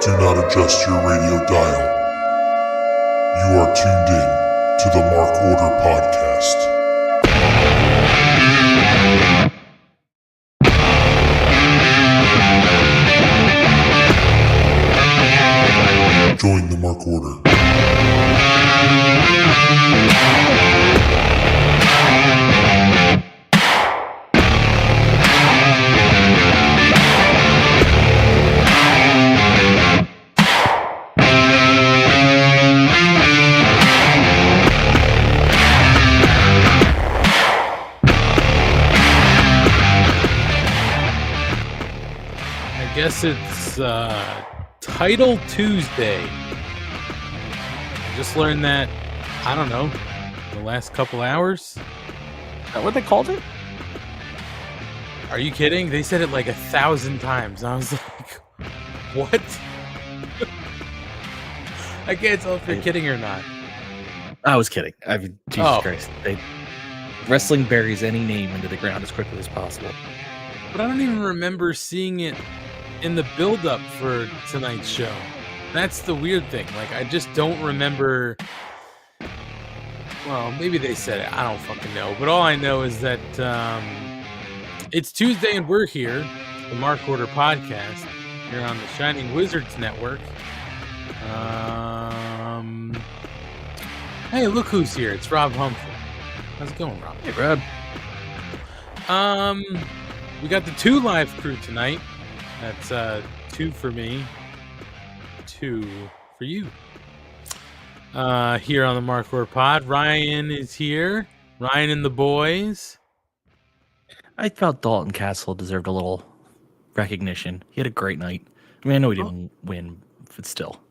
Do not adjust your radio dial. You are tuned in to the Mark Order Podcast. Join the Mark Order. I guess it's Title Tuesday. I just learned that, I don't know, the last couple hours. Is that what they called it? Are you kidding? They said it like 1,000 times. I was like, what? I can't tell if you're kidding or not. I was kidding. I mean, Jesus Christ. Wrestling buries any name into the ground as quickly as possible. But I don't even remember seeing it in the build-up for tonight's show. That's the weird thing. Like, I just don't remember. Well, maybe they said it. I don't fucking know. But all I know is that it's Tuesday and we're here, the Mark Order Podcast, here on the Shining Wizards Network. Hey, look who's here. It's Rob Humphrey. How's it going, Rob? Hey, Rob. We got the 2 live crew tonight. That's 2 for me, 2 for you. Here on the Mark Order Pod, Ryan is here. Ryan and the boys. I felt Dalton Castle deserved a little recognition. He had a great night. I mean, I know he didn't win, but still.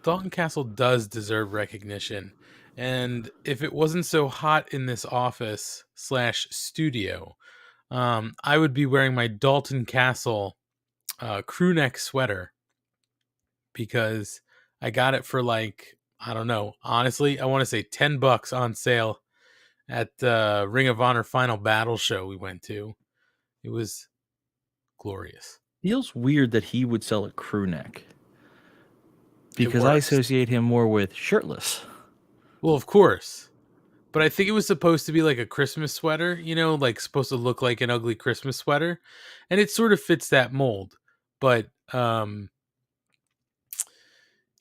Dalton Castle does deserve recognition. And if it wasn't so hot in this office / studio, I would be wearing my Dalton Castle crew neck sweater because I got it for like, I don't know, honestly, I want to say $10 on sale at the Ring of Honor Final Battle show we went to. It was glorious. Feels weird that he would sell a crew neck because I associate him more with shirtless. Well, of course. But I think it was supposed to be like a Christmas sweater, you know, like supposed to look like an ugly Christmas sweater. And it sort of fits that mold. But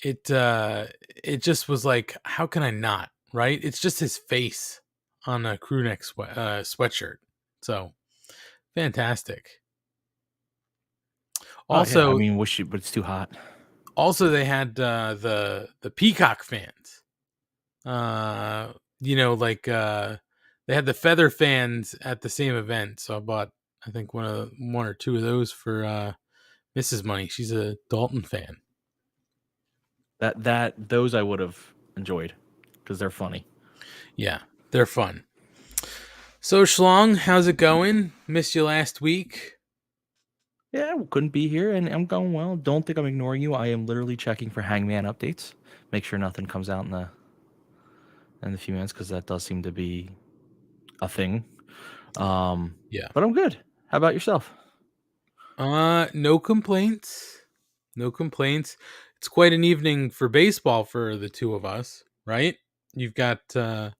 it just was like, how can I not, right? It's just his face on a crew neck sweatshirt. So, fantastic. Also, yeah, I mean, but it's too hot. Also, they had the Peacock fans. You know, like they had the feather fans at the same event. So I bought, I think, one or two of those for Mrs. Money. She's a Dalton fan. Those I would have enjoyed because they're funny. Yeah, they're fun. So Schlong, how's it going? Missed you last week. Yeah, couldn't be here, and I'm going well. Don't think I'm ignoring you. I am literally checking for Hangman updates. Make sure nothing comes out in the few minutes because that does seem to be a thing. Yeah, but I'm good. How about yourself? No complaints. No complaints. It's quite an evening for baseball for the two of us, right? You've got the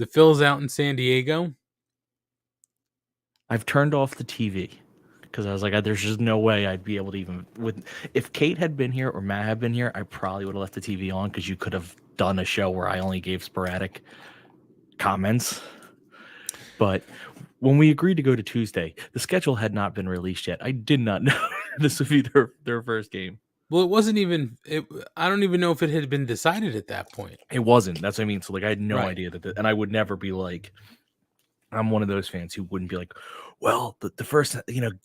Phils out in San Diego. I've turned off the TV because I was like, there's just no way I'd be able to even if Kate had been here or Matt had been here, I probably would have left the TV on because you could have done a show where I only gave sporadic comments. But when we agreed to go to Tuesday, the schedule had not been released yet. I did not know this would be their first game. Well, it wasn't even. I don't even know if it had been decided at that point. It wasn't. That's what I mean. So like, I had no idea that, and I would never be like, I'm one of those fans who wouldn't be like, well, the first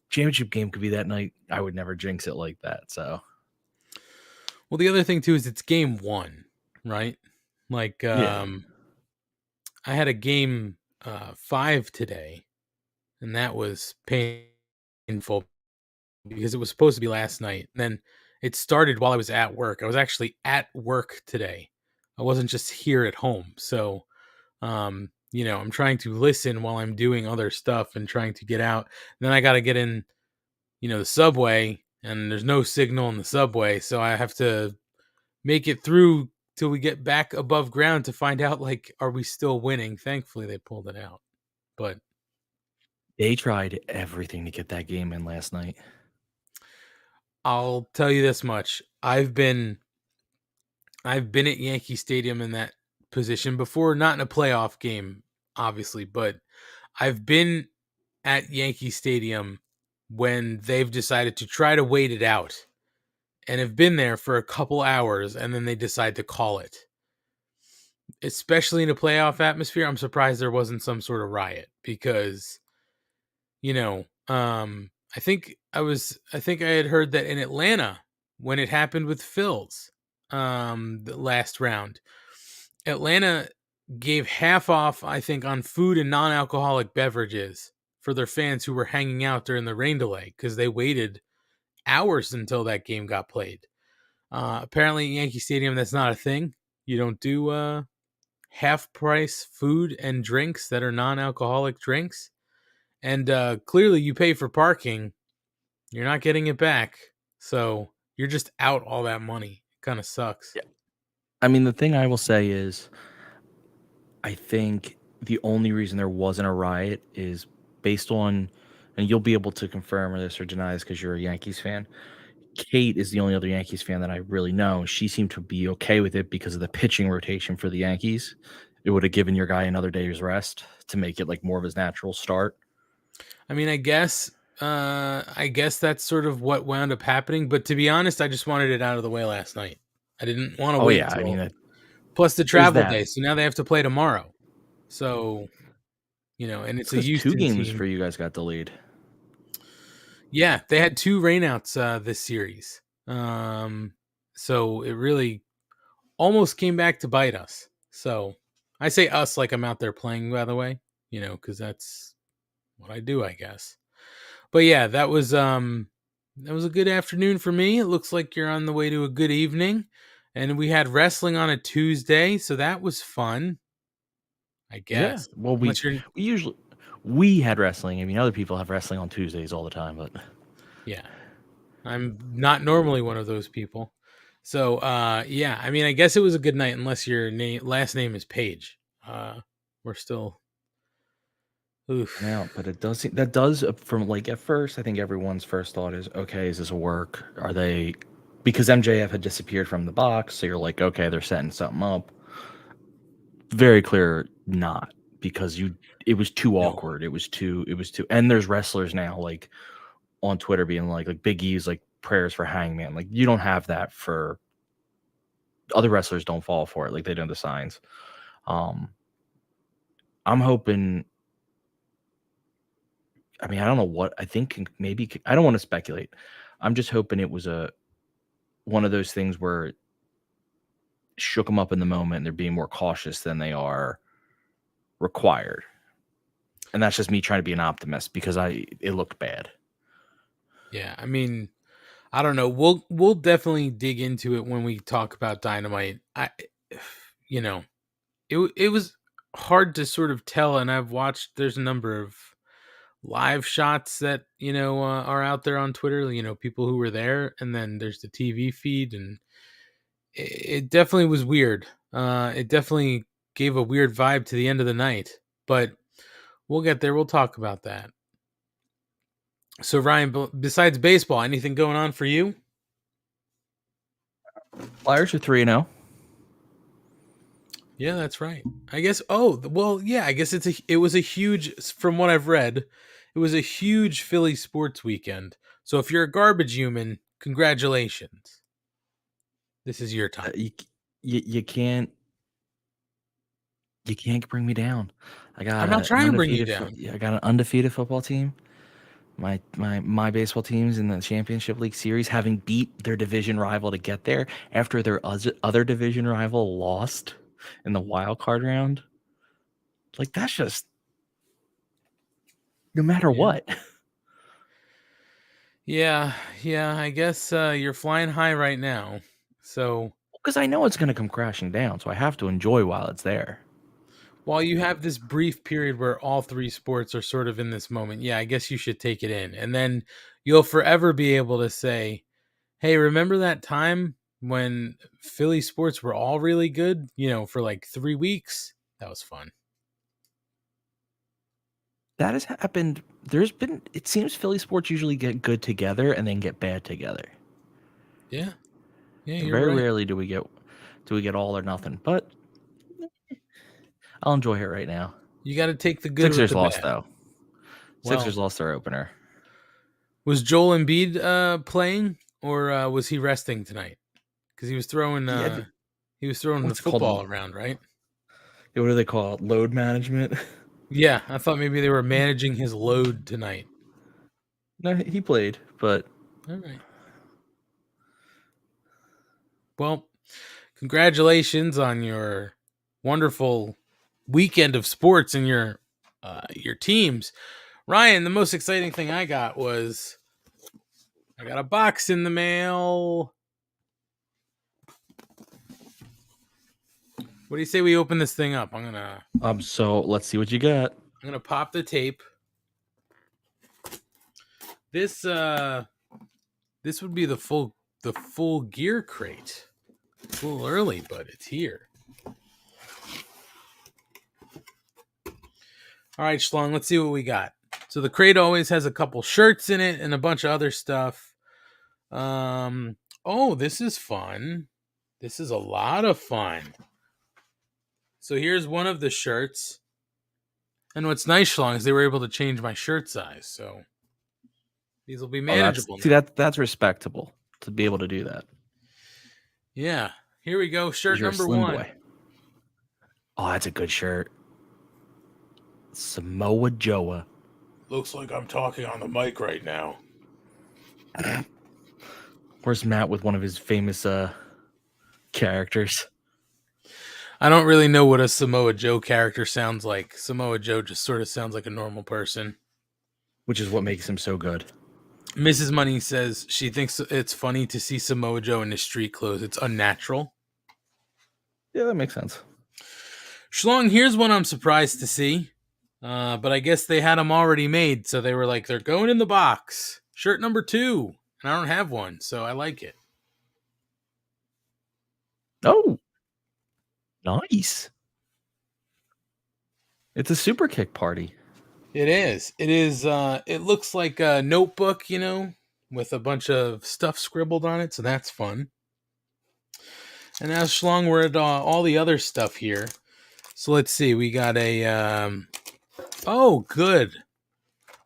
championship game could be that night. I would never jinx it like that. So, well, the other thing too is it's game 1, right? Like, I had a game 5 today, and that was painful because it was supposed to be last night. And then it started while I was at work. I was actually at work today. I wasn't just here at home. So, I'm trying to listen while I'm doing other stuff and trying to get out. And then I got to get in, the subway and there's no signal in the subway, so I have to make it through till we get back above ground to find out, like, are we still winning? Thankfully, they pulled it out. But They tried everything to get that game in last night. I'll tell you this much. I've been at Yankee Stadium in that position before, not in a playoff game, obviously, but I've been at Yankee Stadium when they've decided to try to wait it out and have been there for a couple hours and then they decide to call it. Especially in a playoff atmosphere, I'm surprised there wasn't some sort of riot because, I think I had heard that in Atlanta when it happened with Phil's the last round, Atlanta gave half off, I think, on food and non-alcoholic beverages for their fans who were hanging out during the rain delay because they waited hours until that game got played. Apparently, at Yankee Stadium, that's not a thing. You don't do half price food and drinks that are non-alcoholic drinks. And clearly, you pay for parking. You're not getting it back. So you're just out all that money. Kind of sucks. Yeah. I mean, the thing I will say is, I think the only reason there wasn't a riot is based on, and you'll be able to confirm this or deny this because you're a Yankees fan. Kate is the only other Yankees fan that I really know. She seemed to be okay with it because of the pitching rotation for the Yankees. It would have given your guy another day's rest to make it like more of his natural start. I mean, I guess that's sort of what wound up happening. But to be honest, I just wanted it out of the way last night. I didn't want to Oh wait yeah, I till mean, plus the travel that. day. So now they have to play tomorrow. So, and it's a because 2 Houston games team. for you guys got delayed. Yeah, they had 2 rainouts this series. So it really almost came back to bite us. So I say us like I'm out there playing, by the way, because that's what I do, I guess. But yeah, that was a good afternoon for me. It looks like you're on the way to a good evening. And we had wrestling on a Tuesday, so that was fun. I Yeah. guess. Well, Unless you're we had wrestling. I mean, other people have wrestling on Tuesdays all the time, but yeah. I'm not normally one of those people. So yeah, I mean, I guess it was a good night unless your last name is Page. We're still oof. now, but it does that does from like at first, I think everyone's first thought is, okay, is this a work? Are they because MJF had disappeared from the box, so you're like, okay, they're setting something up. Very clear, not because it was too No. awkward. It was too, and there's wrestlers now like on Twitter being like Big E's like prayers for Hangman. Like you don't have that for other wrestlers. Don't fall for it. Like they know the signs. I'm hoping. I mean, I don't know what I think. Maybe I don't want to speculate. I'm just hoping it was one of those things where it shook them up in the moment and they're being more cautious than they are required. And that's just me trying to be an optimist because it looked bad. Yeah, I mean, I don't know. We'll definitely dig into it when we talk about Dynamite. It was hard to sort of tell, and I've watched. There's a number of live shots that are out there on Twitter. People who were there, and then there's the TV feed, and it definitely was weird. It definitely gave a weird vibe to the end of the night, but we'll get there. We'll talk about that. So Ryan, besides baseball, anything going on for you? Flyers are 3-0. Yeah, that's right. I guess. Oh, well, yeah. I guess it was a huge. From what I've read, it was a huge Philly sports weekend. So if you're a garbage human, congratulations. This is your time. You can't bring me down. I'm not trying to bring you down. I got an undefeated football team. My baseball teams in the championship league series having beat their division rival to get there after their other division rival lost in the wild card round. Like that's just no matter what. Yeah. I guess you're flying high right now. So Because I know it's going to come crashing down, so I have to enjoy while it's there. while you have this brief period where all three sports are sort of in this moment, yeah, I guess you should take it in. And then you'll forever be able to say, hey, remember that time when Philly sports were all really good, for like 3 weeks? That was fun. That has happened. It seems Philly sports usually get good together and then get bad together. Yeah. Yeah, you're Very right. rarely do we get all or nothing, but I'll enjoy it right now. You got to take the good Sixers with the lost, bad. though. Sixers lost their opener. Was Joel Embiid playing, or was he resting tonight? Because he was throwing the football around, right? What do they call it? Load management? Yeah, I thought maybe they were managing his load tonight. No, he played, but... All right. Well, congratulations on your wonderful weekend of sports and your teams. Ryan, the most exciting thing I got was I got a box in the mail. What do you say we open this thing up? So let's see what you got. I'm gonna pop the tape. This would be the full gear crate. It's a little early, but it's here. All right, Schlong, let's see what we got. So the crate always has a couple shirts in it and a bunch of other stuff. Oh, this is fun. This is a lot of fun. So here's one of the shirts. And what's nice, Schlong, is they were able to change my shirt size. So these will be manageable. That's respectable to be able to do that. Yeah. Here we go. Shirt number 1. Boy. Oh, that's a good shirt. Samoa Joe. Looks like I'm talking on the mic right now. Where's Matt with one of his famous characters? I don't really know what a Samoa Joe character sounds like. Samoa Joe just sort of sounds like a normal person. Which is what makes him so good. Mrs. Money says she thinks it's funny to see Samoa Joe in his street clothes. It's unnatural. Yeah, that makes sense. Schlong, here's one I'm surprised to see. But I guess they had them already made, so they were like, they're going in the box. Shirt number 2. And I don't have one, so I like it. Oh, nice. It's a super kick party. It is. It is. It looks like a notebook, with a bunch of stuff scribbled on it, so that's fun. And as Schlong, we're at all the other stuff here. So let's see. We got a... oh, good.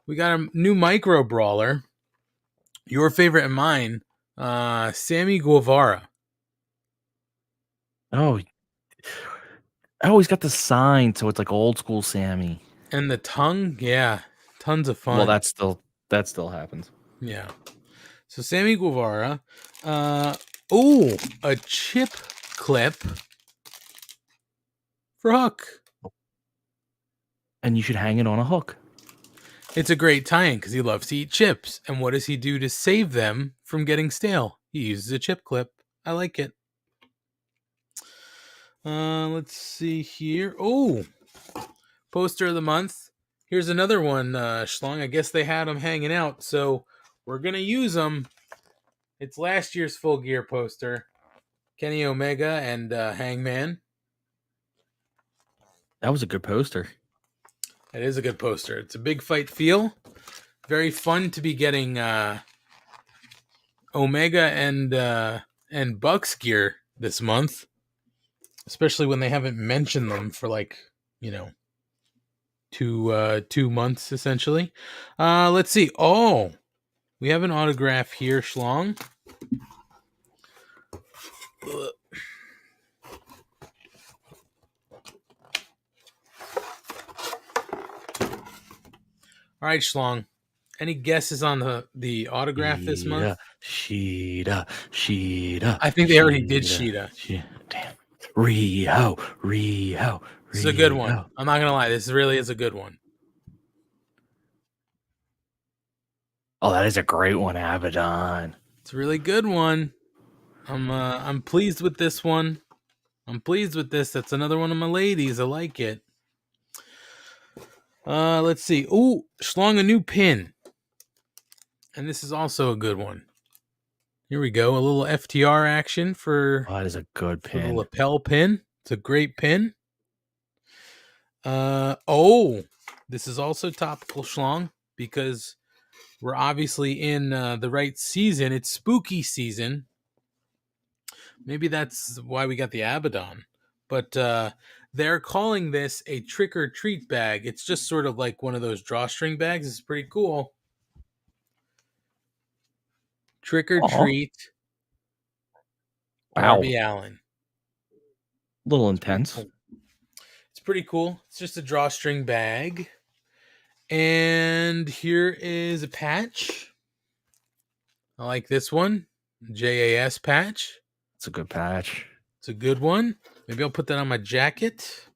We got a new micro brawler. Your favorite and mine, Sammy Guevara. Oh, he's got the sign, so it's like old school Sammy. And the tongue, yeah, tons of fun. Well, that still happens. Yeah. So Sammy Guevara. A chip clip for Hook. And you should hang it on a hook. It's a great tie-in because he loves to eat chips. And what does he do to save them from getting stale? He uses a chip clip. I like it. Let's see here. Oh, poster of the month. Here's another one, Schlong. I guess they had them hanging out, so we're going to use them. It's last year's Full Gear poster. Kenny Omega and Hangman. That was a good poster. It is a good poster. It's a big fight feel. Very fun to be getting Omega and Bucks gear this month. Especially when they haven't mentioned them for 2 months essentially. Let's see. Oh, we have an autograph here, Schlong. All right, Schlong. Any guesses on the autograph this month? Sheeta. I think they already did Sheeta. Damn. Rio. This is a good one. I'm not gonna lie. This really is a good one. Oh, that is a great one, Abaddon. It's a really good one. I'm pleased with this one. I'm pleased with this. That's another one of my ladies. I like it. Let's see. Ooh, Schlong a new pin. And this is also a good one. Here we go. A little FTR action for Oh, that is a good the pin. lapel pin. It's a great pin. This is also topical, Schlong, because we're obviously in the right season. It's spooky season. Maybe that's why we got the Abaddon. But they're calling this a trick or treat bag. It's just sort of like one of those drawstring bags. It's pretty cool. Trick or Aw. treat, Wow. Darby Allin. A little It's pretty intense. cool. It's pretty cool. It's just a drawstring bag. And here is a patch. I like this one. JAS patch. It's a good patch. It's a good one. Maybe I'll put that on my jacket.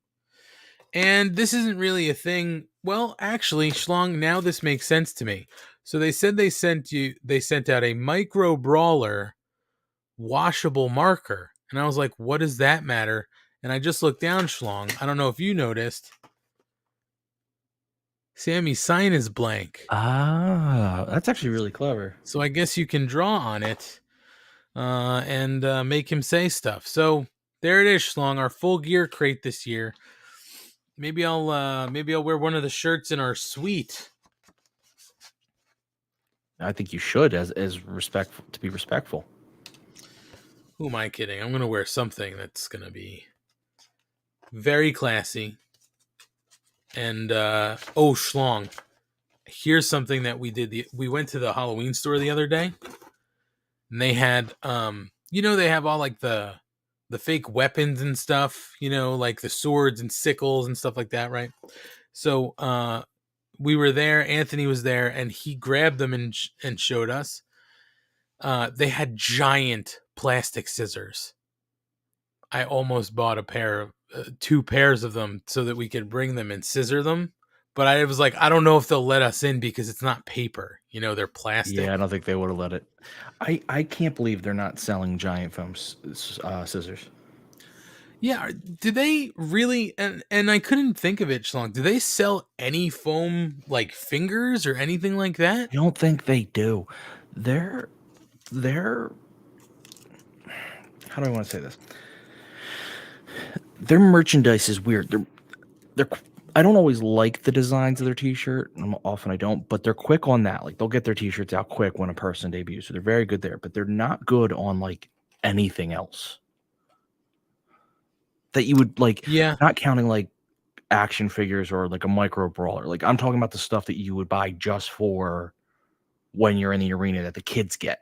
And this isn't really a thing. Well, actually, Schlong, now this makes sense to me. So they said they sent out a micro brawler washable marker. And I was like, what does that matter? And I just looked down, Schlong. I don't know if you noticed. Sammy's sign is blank. Ah, that's actually really clever. So I guess you can draw on it and make him say stuff. So there it is, Schlong, our full gear crate this year. Maybe I'll wear one of the shirts in our suite. I think you should, as respectful, to be respectful. Who am I kidding? I'm gonna wear something that's gonna be very classy. And Schlong, here's something that we did. We went to the Halloween store the other day, and they had they have all like the fake weapons and stuff, like the swords and sickles and stuff like that, right? So we were there, Anthony was there, and he grabbed them and showed us. They had giant plastic scissors. I almost bought two pairs of them so that we could bring them and scissor them. But I was like, I don't know if they'll let us in because it's not paper. They're plastic. Yeah, I don't think they would have let it. I can't believe they're not selling giant foam scissors. Yeah, do they really? And I couldn't think of it, Schlong. Do they sell any foam like fingers or anything like that? I don't think they do. They're how do I want to say this? Their merchandise is weird. They're I don't always like the designs of their t-shirt. Often I don't, but they're quick on that. Like they'll get their t-shirts out quick when a person debuts. So they're very good there, but they're not good on like anything else. That you would like, not counting like action figures or like a micro brawler. Like I'm talking about the stuff that you would buy just for when you're in the arena that the kids get.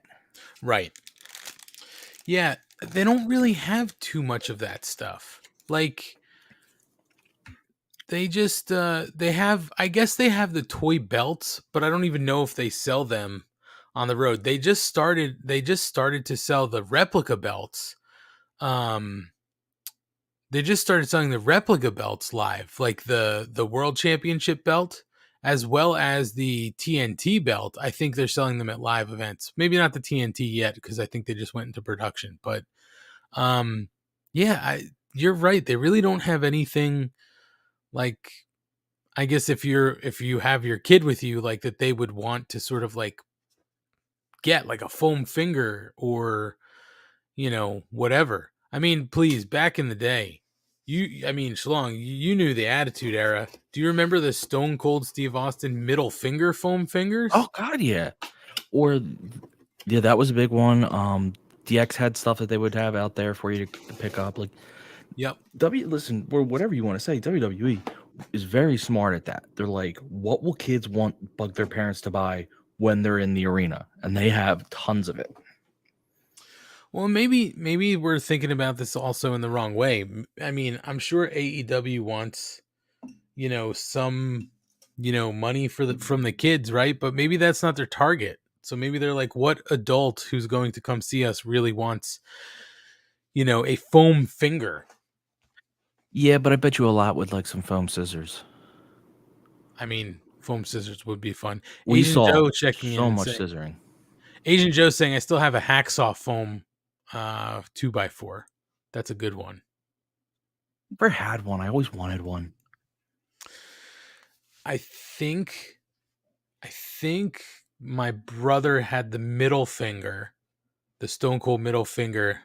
Right. Yeah, they don't really have too much of that stuff. Like they just they have, I guess they have the toy belts, but I don't even know if they sell them on the road. They just started to sell the replica belts. They just started selling the replica belts live, like the World Championship belt as well as the TNT belt. I think they're selling them at live events. Maybe not the TNT yet because I think they just went into production, but you're right. They really don't have anything like, I guess if you have your kid with you, like that they would want to sort of like get like a foam finger or whatever. I mean, please, back in the day, Schlong, you knew the Attitude Era. Do you remember the Stone Cold Steve Austin middle finger foam fingers? Oh God, yeah. Or yeah, that was a big one. DX had stuff that they would have out there for you to pick up. Like, yep. Listen, or whatever you want to say, WWE is very smart at that. They're like, what will kids bug their parents to buy when they're in the arena? And they have tons of it. Well, maybe we're thinking about this also in the wrong way. I mean, I'm sure AEW wants, some, money from the kids, right? But maybe that's not their target. So maybe they're like, what adult who's going to come see us really wants, a foam finger? Yeah, but I bet you a lot would like some foam scissors. I mean, foam scissors would be fun. We Asian saw Joe checking so in much saying, scissoring. Asian Joe saying, I still have a hacksaw foam 2x4. That's a good one. Never had one. I always wanted one. I think my brother had the middle finger, the Stone Cold middle finger.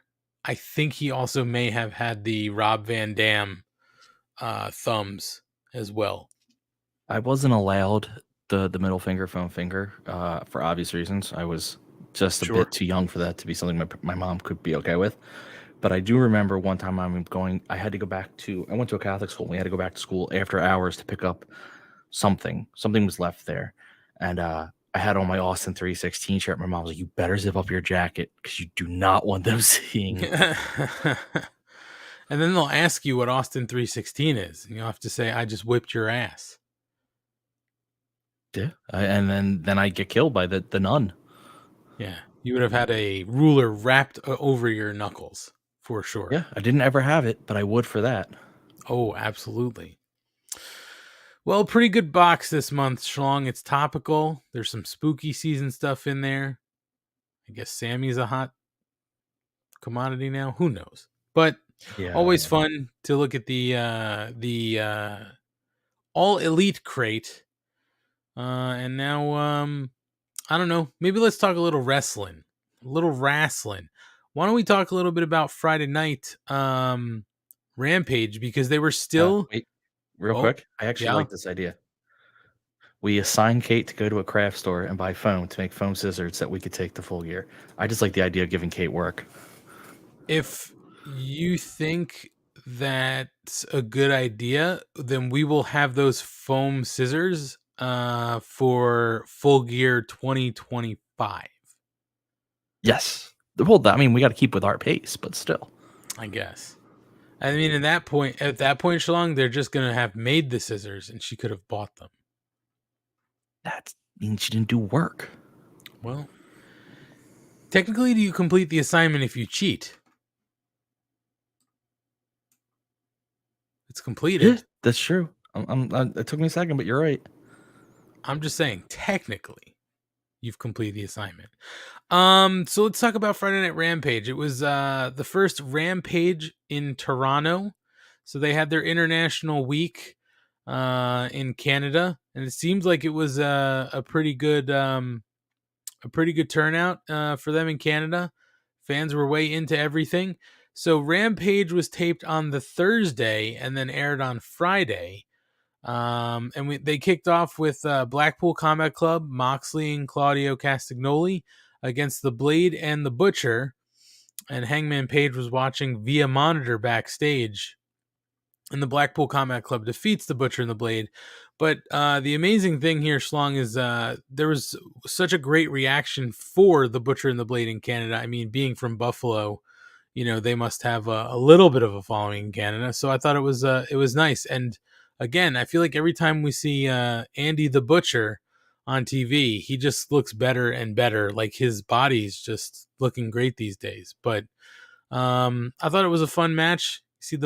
I think he also may have had the Rob Van Dam thumbs as well. I wasn't allowed the middle finger, foam finger, for obvious reasons. I was just a Sure. bit too young for that to be something my mom could be okay with. But I do remember one time I had to go back I went to a Catholic school. We had to go back to school after hours to pick up something. Something was left there. And I had on my Austin 316 shirt. My mom was like, you better zip up your jacket because you do not want them seeing it. And then they'll ask you what Austin 316 is. And you'll have to say, I just whipped your ass. Yeah. And then I get killed by the nun. Yeah. You would have had a ruler wrapped over your knuckles for sure. Yeah. I didn't ever have it, but I would for that. Oh, absolutely. Well, pretty good box this month, Schlong. It's topical. There's some spooky season stuff in there. I guess Sammy's a hot commodity now. Who knows? But Yeah. always fun to look at the all elite crate. And now I don't know. Maybe let's talk a little wrestling. Why don't we talk a little bit about Friday night Rampage, because they were still Wait, real quick. I actually like this idea. We assign Kate to go to a craft store and buy foam to make foam scissors that we could take to Full Gear. I just like the idea of giving Kate work. If you think that's a good idea, then we will have those foam scissors for Full Gear 2025. Yes. Well, I mean, we got to keep with our pace, but still. I guess. I mean, at that point, Shalong, they're just going to have made the scissors and she could have bought them. That means she didn't do work. Well, technically, do you complete the assignment if you cheat? It's completed. Yeah, that's true. It took me a second, but you're right. I'm just saying, technically, you've completed the assignment. So let's talk about Friday Night Rampage. It was the first Rampage in Toronto. So they had their international week in Canada, and it seems like it was a pretty good turnout for them in Canada. Fans were way into everything. So Rampage was taped on the Thursday and then aired on Friday. They kicked off with Blackpool Combat Club, Moxley and Claudio Castagnoli against the Blade and the Butcher. And Hangman Page was watching via monitor backstage. And the Blackpool Combat Club defeats the Butcher and the Blade. But the amazing thing here, Schlong, is there was such a great reaction for the Butcher and the Blade in Canada. I mean, being from Buffalo, they must have a little bit of a following in Canada. So I thought it was nice. And again, I feel like every time we see Andy the Butcher on TV, he just looks better and better. Like his body's just looking great these days. But I thought it was a fun match. See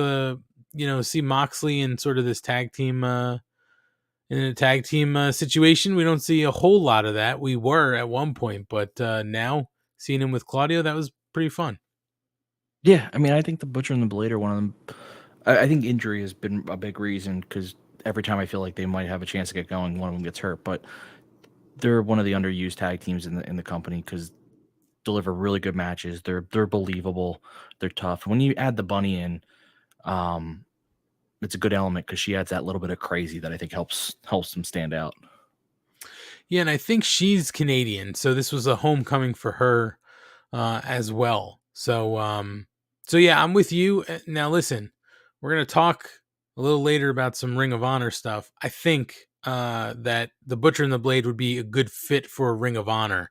Moxley in sort of this tag team in a tag team situation. We don't see a whole lot of that. We were at one point, but now seeing him with Claudio, that was pretty fun. Yeah, I mean, I think the Butcher and the Blade are one of them. I think injury has been a big reason because every time I feel like they might have a chance to get going, one of them gets hurt. But they're one of the underused tag teams in the company because deliver really good matches. They're believable. They're tough. When you add the Bunny in, it's a good element because she adds that little bit of crazy that I think helps them stand out. Yeah, and I think she's Canadian, so this was a homecoming for her as well. So yeah, I'm with you. Now listen, we're gonna talk a little later about some Ring of Honor stuff. I think that the Butcher and the Blade would be a good fit for Ring of Honor,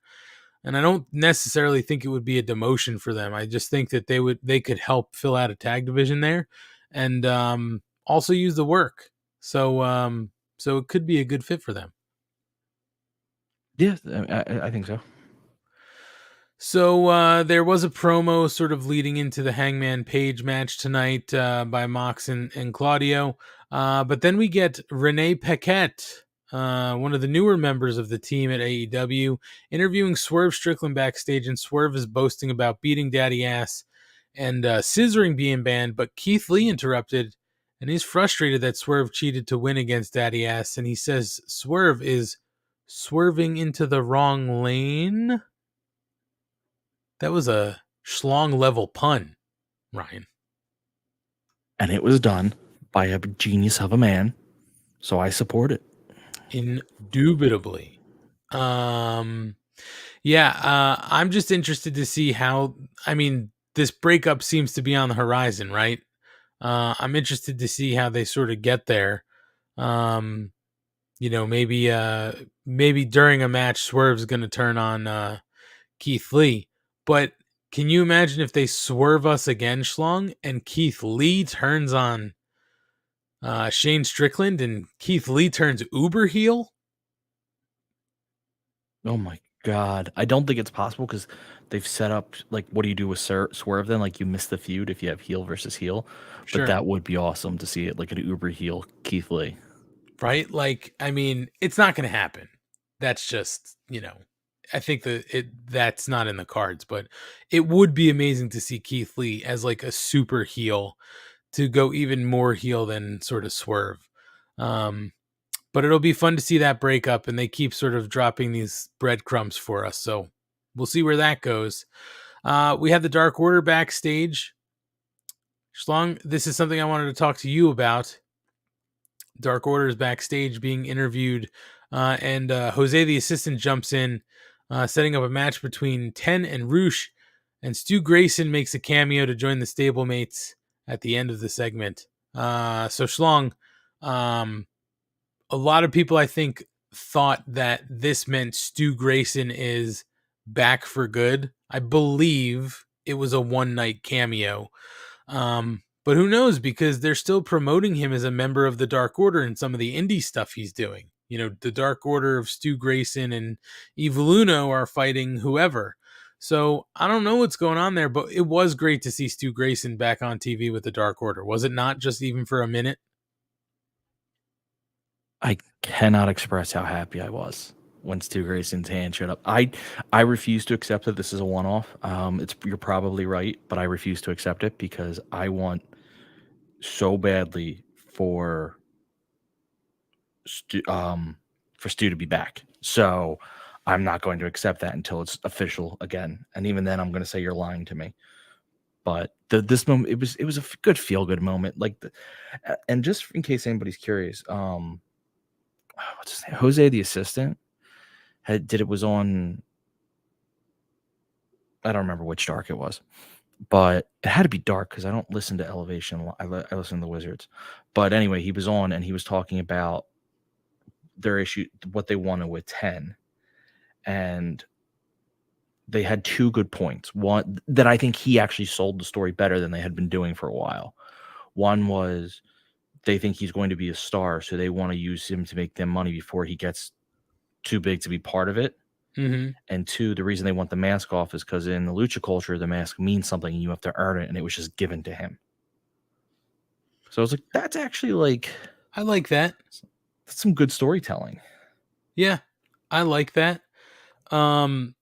and I don't necessarily think it would be a demotion for them. I just think that they could help fill out a tag division there, and also use the work. So it could be a good fit for them. Yeah, I think so. So there was a promo sort of leading into the Hangman Page match tonight by Mox and Claudio. But then we get Renee Paquette, one of the newer members of the team at AEW, interviewing Swerve Strickland backstage, and Swerve is boasting about beating daddy ass and scissoring being banned, but Keith Lee interrupted and he's frustrated that Swerve cheated to win against Daddy Ass, and he says Swerve is swerving into the wrong lane. That was a Schlong level pun, Ryan. And it was done by a genius of a man, so I support it. Indubitably. I'm just interested to see how, this breakup seems to be on the horizon, right? I'm interested to see how they sort of get there. Maybe during a match, Swerve's going to turn on Keith Lee. But can you imagine if they swerve us again, Schlong, and Keith Lee turns on Shane Strickland and Keith Lee turns uber heel? Oh my God. I don't think it's possible because they've set up, like, what do you do with Swerve then? Like, you miss the feud if you have heel versus heel. Sure. But that would be awesome to see it, like an uber heel Keith Lee. Right? Like, it's not going to happen. That's just, I think that's not in the cards, but it would be amazing to see Keith Lee as like a super heel to go even more heel than sort of Swerve. But it'll be fun to see that breakup, and they keep sort of dropping these breadcrumbs for us. So we'll see where that goes. We have the Dark Order backstage. Schlong, this is something I wanted to talk to you about. Dark Order is backstage being interviewed, and Jose the assistant jumps in, setting up a match between Ten and Roosh, and Stu Grayson makes a cameo to join the stablemates at the end of the segment. So Schlong, a lot of people, I think, thought that this meant Stu Grayson is back for good. I believe it was a one-night cameo. But who knows, because they're still promoting him as a member of the Dark Order and some of the indie stuff he's doing. The Dark Order of Stu Grayson and Evil Uno are fighting whoever. So I don't know what's going on there, but it was great to see Stu Grayson back on TV with the Dark Order. Was it not, just even for a minute? I cannot express how happy I was when Stu Grayson's hand showed up. I refuse to accept that this is a one-off. You're probably right, but I refuse to accept it because I want so badly for Stu to be back. So I'm not going to accept that until it's official again. And even then, I'm going to say you're lying to me. But this moment, it was a good feel-good moment. And just in case anybody's curious, what's his name? Jose the assistant was on, I don't remember which Dark it was, but it had to be Dark because I don't listen to Elevation. I listen to the Wizards. But anyway, he was on and he was talking about their issue, what they wanted with 10. And they had two good points. One that I think he actually sold the story better than they had been doing for a while. One was they think he's going to be a star, so they want to use him to make them money before he gets too big to be part of it. Mm-hmm. And two, the reason they want the mask off is because in the lucha culture, the mask means something and you have to earn it, and it was just given to him. So I was like, that's actually I like that. That's some good storytelling. Yeah, I like that. Listen,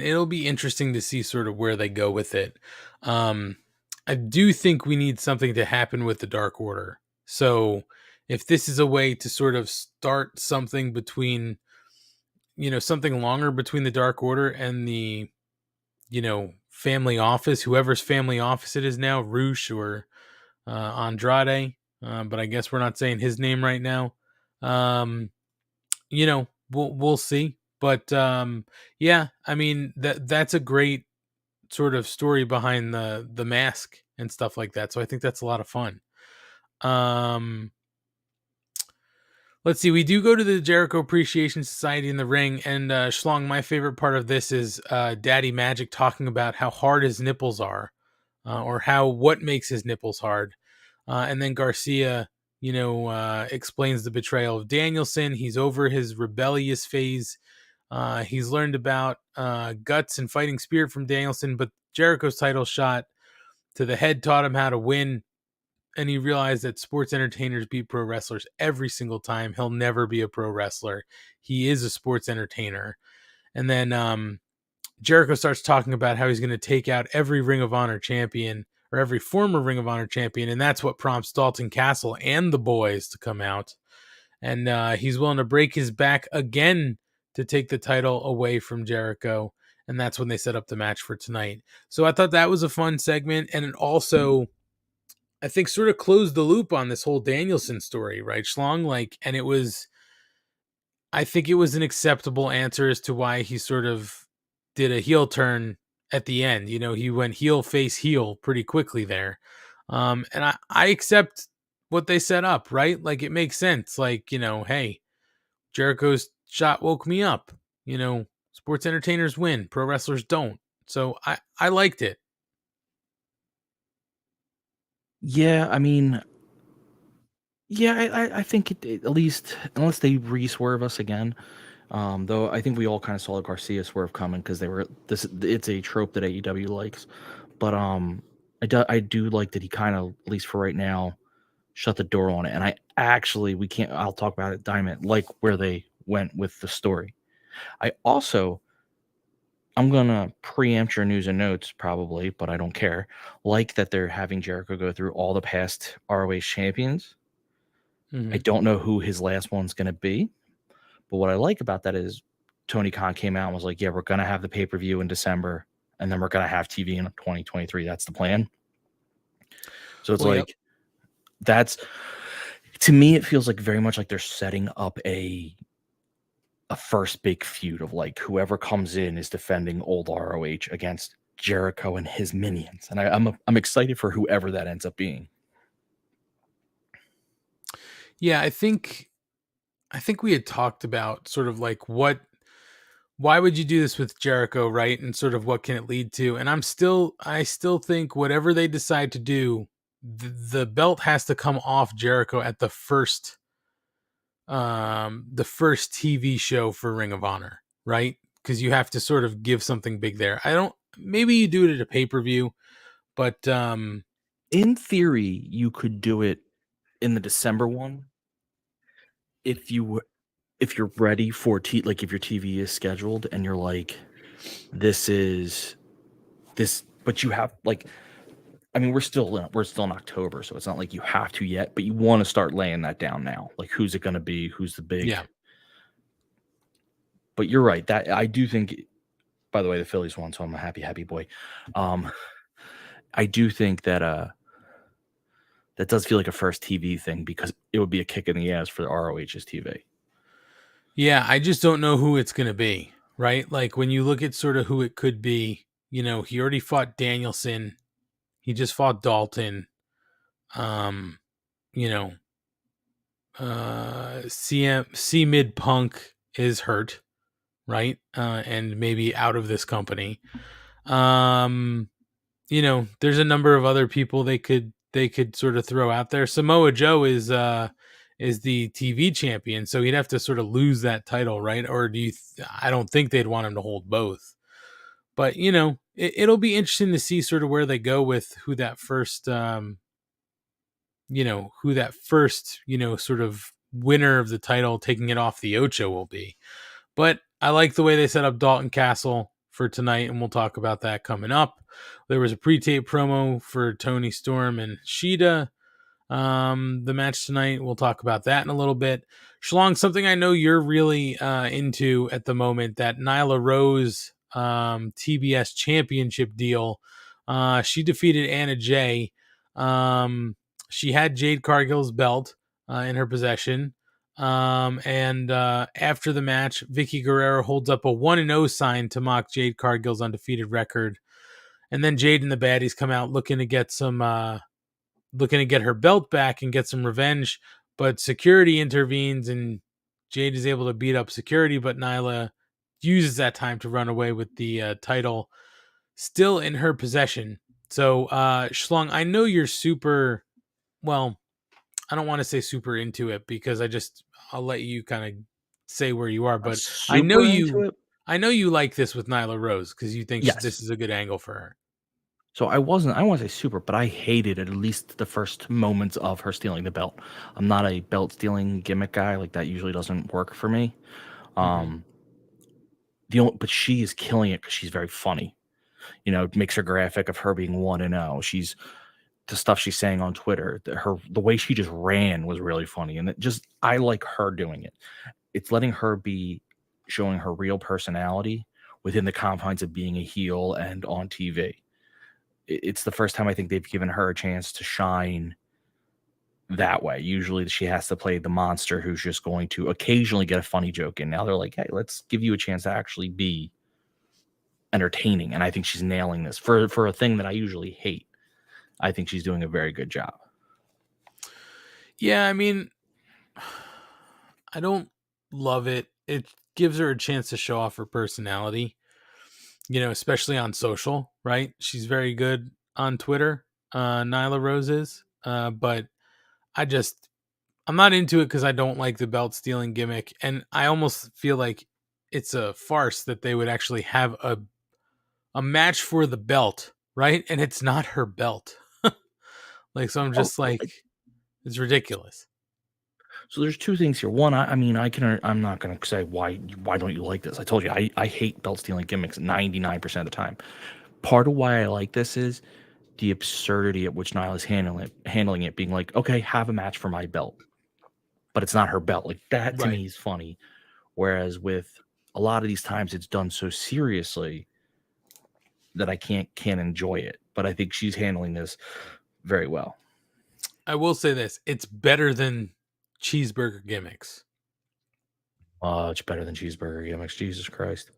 it'll be interesting to see sort of where they go with it. I do think we need something to happen with the Dark Order. So if this is a way to sort of start something between, something longer between the Dark Order and the, family office, whoever's family office it is now, Roosh or Andrade. But I guess we're not saying his name right now. We'll see. But that's a great sort of story behind the mask and stuff like that. So I think that's a lot of fun. Let's see. We do go to the Jericho Appreciation Society in the ring, and Schlong, my favorite part of this is Daddy Magic talking about how hard his nipples are, or what makes his nipples hard. And then Garcia, explains the betrayal of Danielson. He's over his rebellious phase. He's learned about guts and fighting spirit from Danielson, but Jericho's title shot to the head taught him how to win. And he realized that sports entertainers beat pro wrestlers every single time. He'll never be a pro wrestler. He is a sports entertainer. And then Jericho starts talking about how he's going to take out every Ring of Honor champion or every former Ring of Honor champion, and that's what prompts Dalton Castle and the boys to come out. And he's willing to break his back again to take the title away from Jericho. And that's when they set up the match for tonight. So I thought that was a fun segment. And it also, I think, sort of closed the loop on this whole Danielson story, right, Schlong? Like, and I think it was an acceptable answer as to why he sort of did a heel turn at the end. You know, he went heel, face, heel pretty quickly there. And I accept what they set up, right? Like, it makes sense. Like, you know, hey, Jericho's shot woke me up. You know, sports entertainers win, pro wrestlers don't. So I liked it. Yeah, I mean, yeah, I think at least, unless they re-swerve us again, though I think we all kind of saw the Garcia swerve coming because it's a trope that AEW likes. But I do like that he kind of, at least for right now, shut the door on it. And I'll talk about it, Dynamite, like where they went with the story. I'm going to preempt your news and notes probably, but I don't care. Like that they're having Jericho go through all the past ROH champions. Mm-hmm. I don't know who his last one's going to be, but what I like about that is Tony Khan came out and was like, yeah, we're going to have the pay-per-view in December, and then we're going to have TV in 2023. That's the plan. So it's that's, to me, it feels like very much like they're setting up a first big feud of like whoever comes in is defending old ROH against Jericho and his minions. And I'm excited for whoever that ends up being. Yeah, I think we had talked about sort of like why would you do this with Jericho, right? And sort of what can it lead to? And I still think whatever they decide to do, the belt has to come off Jericho at the first TV show for Ring of Honor, right? Because you have to sort of give something big there. Maybe you do it at a pay-per-view, but in theory, you could do it in the December one if you're ready for like if your TV is scheduled and you're like, this, but you have like, I mean, we're still in October, so it's not like you have to yet, but you want to start laying that down now. Like, who's it going to be? Who's the big? Yeah. But you're right. That I do think. By the way, the Phillies won, so I'm a happy boy. I do think that that does feel like a first TV thing because it would be a kick in the ass for the ROH's TV. Yeah, I just don't know who it's going to be, right? Like when you look at sort of who it could be, you know, he already fought Danielson. He just fought Dalton. You know, C Mid Punk is hurt, right? And maybe out of this company. You know, there's a number of other people they could sort of throw out there. Samoa Joe is the TV champion, so he'd have to sort of lose that title, right? Or I don't think they'd want him to hold both. But, you know, it'll be interesting to see sort of where they go with who that first, sort of winner of the title taking it off the Ocho will be. But I like the way they set up Dalton Castle for tonight, and we'll talk about that coming up. There was a pre-tape promo for Tony Storm and Shida. The match tonight, we'll talk about that in a little bit. Schlong, something I know you're really into at the moment, that Nyla Rose TBS championship deal. She defeated Anna Jay. She had Jade Cargill's belt in her possession. And after the match, Vicky Guerrero holds up a 1-0 sign to mock Jade Cargill's undefeated record. And then Jade and the baddies come out looking to get her belt back and get some revenge, but security intervenes and Jade is able to beat up security, but Nyla uses that time to run away with the title still in her possession. So, Schlong, I know you're super, well, I don't want to say super into it because I'll let you kind of say where you are, but I know you like this with Nyla Rose because you think this is a good angle for her. So I want to say super, but I hated at least the first moments of her stealing the belt. I'm not a belt stealing gimmick guy. Like that usually doesn't work for me. But she is killing it because she's very funny. You know, it makes her graphic of her being 1-0. She's the stuff she's saying on Twitter, the way she just ran was really funny, and I like her doing it. It's letting her be showing her real personality within the confines of being a heel and on TV. It's the first time I think they've given her a chance to shine that way. Usually she has to play the monster who's just going to occasionally get a funny joke in. Now they're like, hey, let's give you a chance to actually be entertaining. And I think she's nailing this for a thing that I usually hate. I think she's doing a very good job. Yeah, I mean, I don't love it. It gives her a chance to show off her personality, especially on social, right? She's very good on Twitter, Nyla Rose is. But I'm not into it because I don't like the belt stealing gimmick. And I almost feel like it's a farce that they would actually have a match for the belt, right? And it's not her belt. So I'm just it's ridiculous. So there's two things here. One, I'm not going to say why don't you like this? I told you I hate belt stealing gimmicks 99% of the time. Part of why I like this is the absurdity at which Nyla's handling it, being like, okay, have a match for my belt, but it's not her belt. Like that to me is funny. Whereas with a lot of these times, it's done so seriously that I can't enjoy it. But I think she's handling this very well. I will say this: it's better than cheeseburger gimmicks. Much better than cheeseburger gimmicks. Jesus Christ.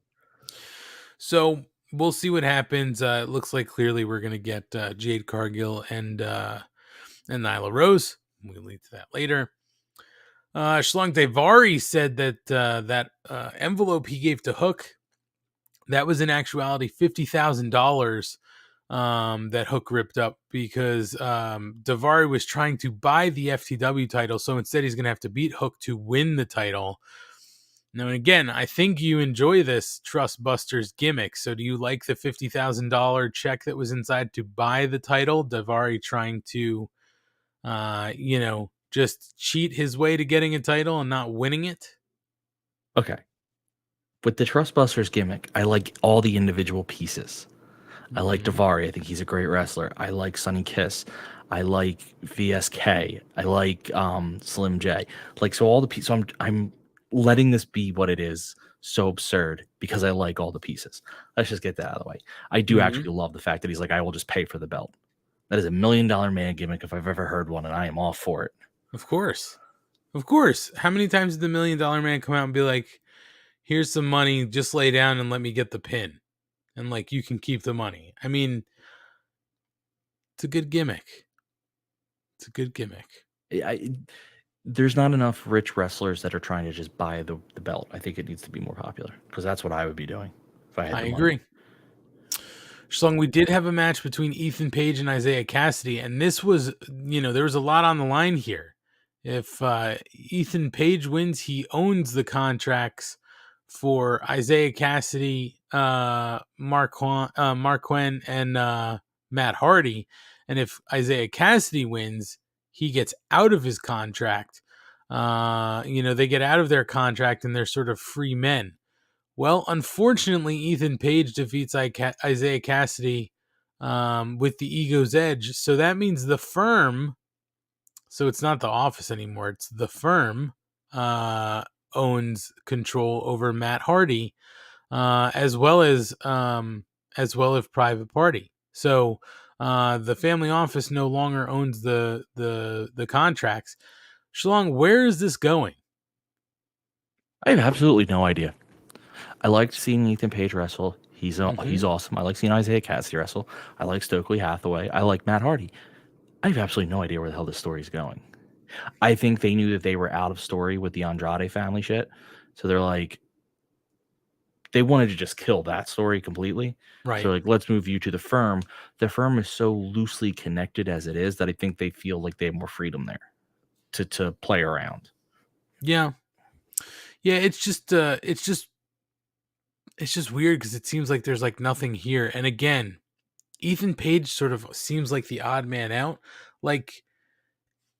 So we'll see what happens. It looks like clearly we're going to get Jade Cargill and Nyla Rose. We'll lead to that later. Schlong Daivari said that that envelope he gave to Hook, that was in actuality $50,000 that Hook ripped up because Daivari was trying to buy the FTW title. So instead he's going to have to beat Hook to win the title. Now, again, I think you enjoy this Trust Busters gimmick. So do you like the $50,000 check that was inside to buy the title? Daivari trying to, just cheat his way to getting a title and not winning it? Okay. With the Trust Busters gimmick, I like all the individual pieces. I like Daivari. I think he's a great wrestler. I like Sonny Kiss. I like VSK. I like Slim J. So all the pieces. So I'm letting this be what it is. So absurd because I like all the pieces. Let's just get that out of the way. I do actually love the fact that he's like, I will just pay for the belt. That is $1 million man gimmick if I've ever heard one, and I am all for it. Of course. Of course. How many times did the $1 million man come out and be like, here's some money, just lay down and let me get the pin. And you can keep the money. I mean, it's a good gimmick. It's a good gimmick. There's not enough rich wrestlers that are trying to just buy the belt. I think it needs to be more popular because that's what I would be doing if I had the agree. money. Schlong, we did have a match between Ethan Page and Isaiah Cassidy, and this was, there was a lot on the line here. If Ethan Page wins, he owns the contracts for Isaiah Cassidy, Mark Quinn, and Matt Hardy. And if Isaiah Cassidy wins, he gets out of his contract. They get out of their contract and they're sort of free men. Well, unfortunately, Ethan Page defeats Isaiah Cassidy with the Ego's Edge. So that means the Firm, so it's not the Office anymore, it's the Firm, owns control over Matt Hardy, as well as Private Party. So the Family Office no longer owns the contracts. Schlong, where is this going? I have absolutely no idea. I liked seeing Ethan Page wrestle. He's awesome. I like seeing Isaiah Cassidy wrestle. I like Stokely Hathaway. I like Matt Hardy. I have absolutely no idea where the hell this story is going. I think they knew that they were out of story with the Andrade family shit. So they're like, they wanted to just kill that story completely. Right. So let's move you to the Firm. The Firm is so loosely connected as it is that I think they feel like they have more freedom there to play around. Yeah. Yeah, it's just weird because it seems like there's nothing here. And again, Ethan Page sort of seems like the odd man out.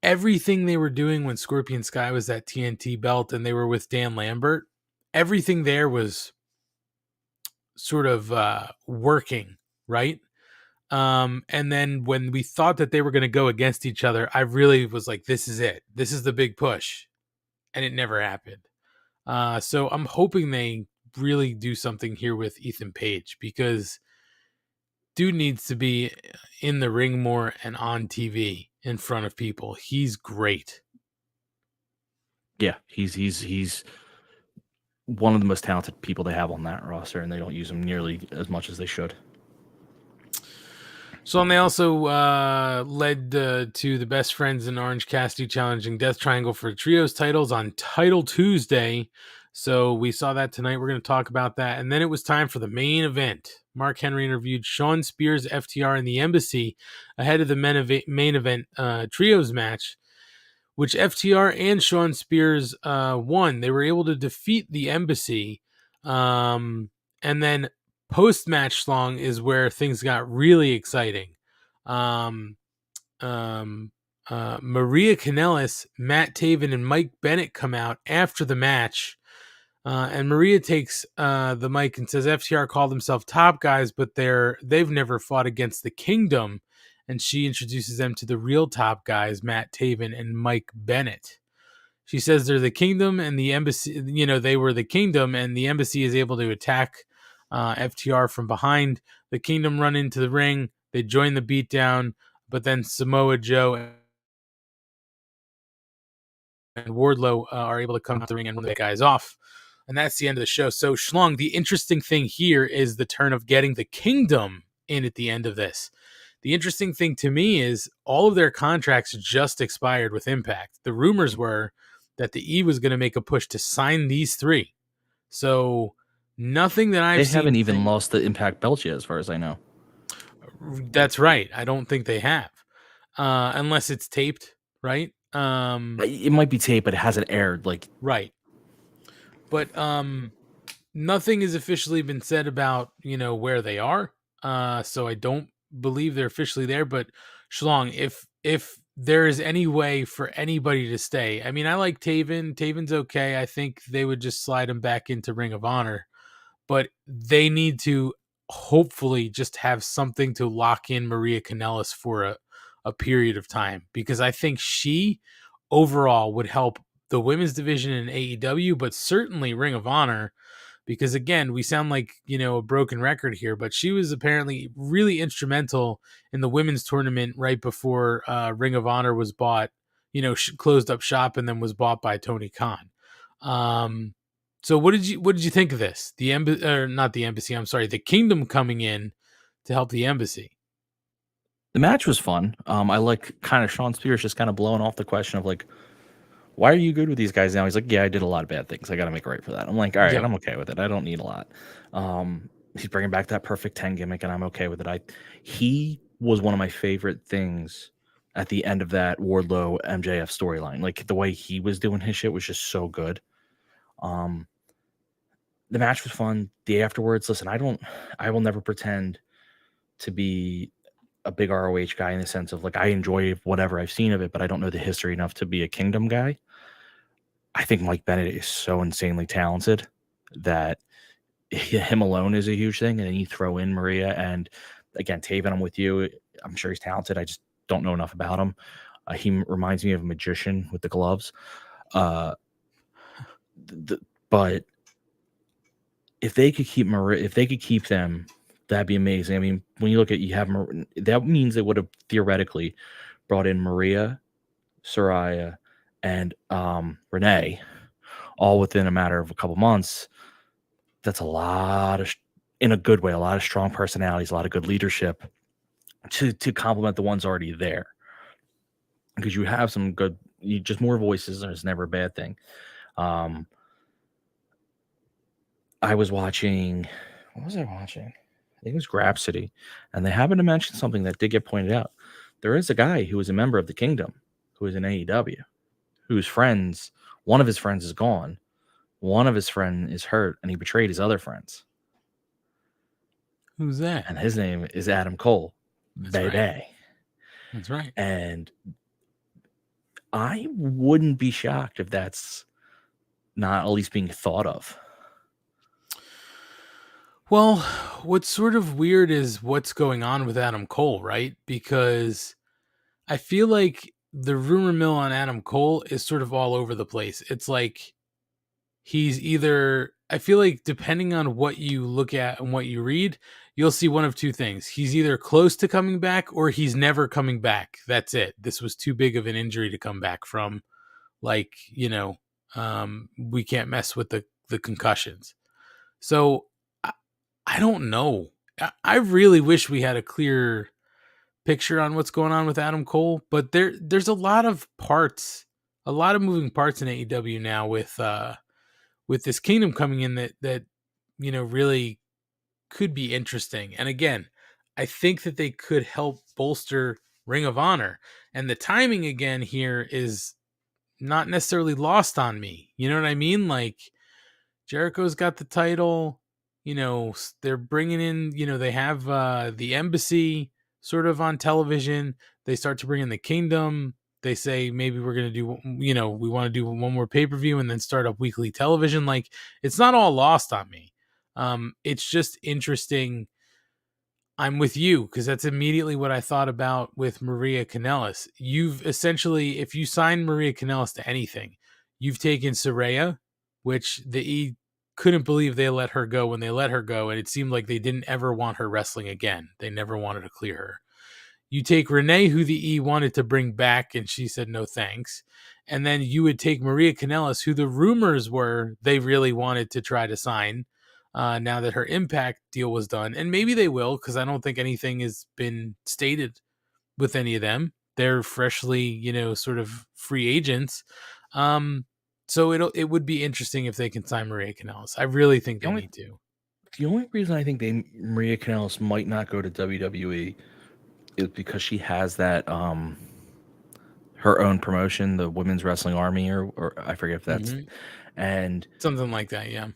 Everything they were doing when Scorpion Sky was that TNT belt and they were with Dan Lambert, everything there was sort of working, right? And then when we thought that they were going to go against each other, I really was like, this is it. This is the big push. And it never happened. So I'm hoping they really do something here with Ethan Page, because dude needs to be in the ring more and on TV in front of people. He's great. Yeah, he's one of the most talented people they have on that roster, and they don't use him nearly as much as they should. So and they also led to the Best Friends in Orange Cassidy challenging Death Triangle for trios titles on Title Tuesday. So we saw that tonight. We're going to talk about that. And then it was time for the main event. Mark Henry interviewed Sean Spears, FTR, and the Embassy ahead of the main event trios match, which FTR and Sean Spears won. They were able to defeat the Embassy. And then post-match Schlong is where things got really exciting. Maria Kanellis, Matt Taven, and Mike Bennett come out after the match. And Maria takes the mic and says FTR call themselves top guys, but they've never fought against the Kingdom. And she introduces them to the real top guys, Matt Taven and Mike Bennett. She says they're the Kingdom and the Embassy, they were the Kingdom, and the Embassy is able to attack FTR from behind. The Kingdom run into the ring. They join the beatdown, but then Samoa Joe and Wardlow are able to come to the ring and run the guys off. And that's the end of the show. So, Schlong, the interesting thing here is the turn of getting the Kingdom in at the end of this. The interesting thing to me is all of their contracts just expired with Impact. The rumors were that the E was going to make a push to sign these three. So nothing that I've They seen. haven't even lost the Impact belt yet, as far as I know. That's right. I don't think they have, unless it's taped, right? It might be taped, but it hasn't aired. Right. But nothing has officially been said about where they are. So I don't believe they're officially there. But Schlong, if there is any way for anybody to stay, I mean, I like Taven. Taven's okay. I think they would just slide him back into Ring of Honor, but they need to hopefully just have something to lock in Maria Kanellis for a period of time, because I think she overall would help the women's division in AEW, but certainly Ring of Honor, because again, we sound like, a broken record here, but she was apparently really instrumental in the women's tournament right before Ring of Honor was bought, closed up shop and then was bought by Tony Khan. So what did you think of this? Not the Embassy, I'm sorry, the Kingdom coming in to help the Embassy. The match was fun. I like kind of Sean Spears just kind of blowing off the question of why are you good with these guys now? He's like, yeah, I did a lot of bad things. I got to make it right for that. I'm like, all right, Yep. I'm okay with it. I don't need a lot. He's bringing back that perfect 10 gimmick, and I'm okay with it. He was one of my favorite things at the end of that Wardlow MJF storyline. Like the way he was doing his shit was just so good. The match was fun. The afterwards, listen, I will never pretend to be a big ROH guy in the sense of I enjoy whatever I've seen of it, but I don't know the history enough to be a Kingdom guy. I think Mike Bennett is so insanely talented that him alone is a huge thing. And then you throw in Maria, and again, Taven, I'm with you. I'm sure he's talented. I just don't know enough about him. He reminds me of a magician with the gloves. But if they could keep Maria, if they could keep them, that'd be amazing. I mean, when you look at, that means they would have theoretically brought in Maria, Saraya, and Renee all within a matter of a couple months. That's a lot of, in a good way, a lot of strong personalities, a lot of good leadership to complement the ones already there. Because you have some good, just more voices is never a bad thing. I was watching, what was I watching? I think it was Grapsity, and they happened to mention something that did get pointed out. There is a guy who is a member of the Kingdom who is in AEW, whose friends, one of his friends is gone, one of his friends is hurt, and he betrayed his other friends. Who's that? And his name is Adam Cole. That's right. That's right. And I wouldn't be shocked if that's not at least being thought of. Well, what's sort of weird is what's going on with Adam Cole, right? Because I feel like the rumor mill on Adam Cole is sort of all over the place. It's like he's either, I feel like depending on what you look at and what you read, you'll see one of two things. He's either close to coming back or he's never coming back. That's it. This was too big of an injury to come back from. Like, we can't mess with the concussions. So I, I don't know. I really wish we had a clear picture on what's going on with Adam Cole, but there's a lot of parts, a lot of moving parts in AEW now with this Kingdom coming in that really could be interesting. And again, I think that they could help bolster Ring of Honor. And the timing again here is not necessarily lost on me. You know what I mean? Like Jericho's got the title, they're bringing in, they have the embassy sort of on television. They start to bring in the Kingdom. They say maybe we're going to do, we want to do one more pay-per-view and then start up weekly television. Like it's not all lost on me. It's just interesting. I'm with you because that's immediately what I thought about with Maria Kanellis. You've essentially, if you sign Maria Kanellis to anything, you've taken Saraya, which the E couldn't believe they let her go when they let her go, and it seemed like they didn't ever want her wrestling again. They never wanted to clear her. You take Renee, who the E wanted to bring back, and she said no thanks. And then you would take Maria Kanellis, who the rumors were they really wanted to try to sign now that her Impact deal was done. And maybe they will, because I don't think anything has been stated with any of them. They're freshly, sort of free agents. So it would be interesting if they can sign Maria Kanellis. I really think they need to. The only reason I think Maria Kanellis might not go to WWE is because she has that her own promotion, the Women's Wrestling Army, or I forget if that's and something like that. Yeah.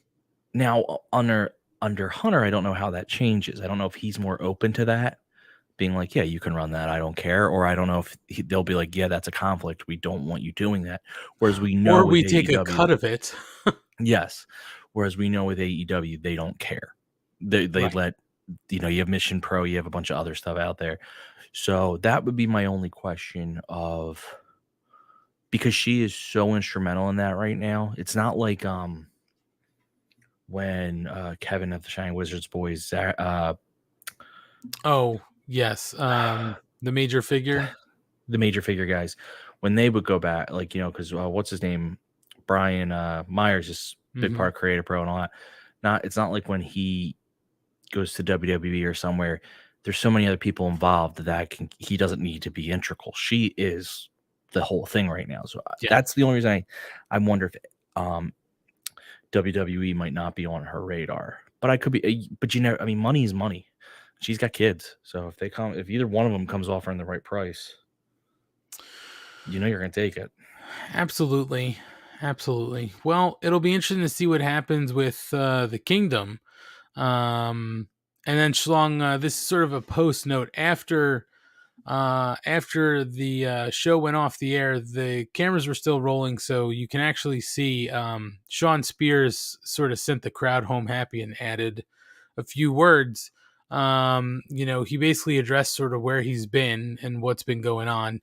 Now under Hunter, I don't know how that changes. I don't know if he's more open to that, being like, yeah, you can run that. I don't care. Or I don't know if they'll be like, yeah, that's a conflict. We don't want you doing that. Whereas we know, or we take AEW, a cut of it. Yes. Whereas we know with AEW, they don't care. They right. Let, you have Mission Pro, you have a bunch of other stuff out there. So that would be my only question of, because she is so instrumental in that right now. It's not like when Kevin of the Shining Wizards boys. Oh yes, the major figure, the major figure guys, when they would go back, like because what's his name, Brian Myers is big part Creative Pro and all that. It's not like when he goes to WWE or somewhere. There's so many other people involved that he doesn't need to be integral. She is the whole thing right now. So that's the only reason I wonder if WWE might not be on her radar. But I could be, but money is money. She's got kids. So if either one of them comes offering the right price, you're going to take it. Absolutely. Well, it'll be interesting to see what happens with the Kingdom. And then Schlong, this is sort of a post note after the show went off the air, the cameras were still rolling, so you can actually see Sean Spears sort of sent the crowd home happy and added a few words. He basically addressed sort of where he's been and what's been going on.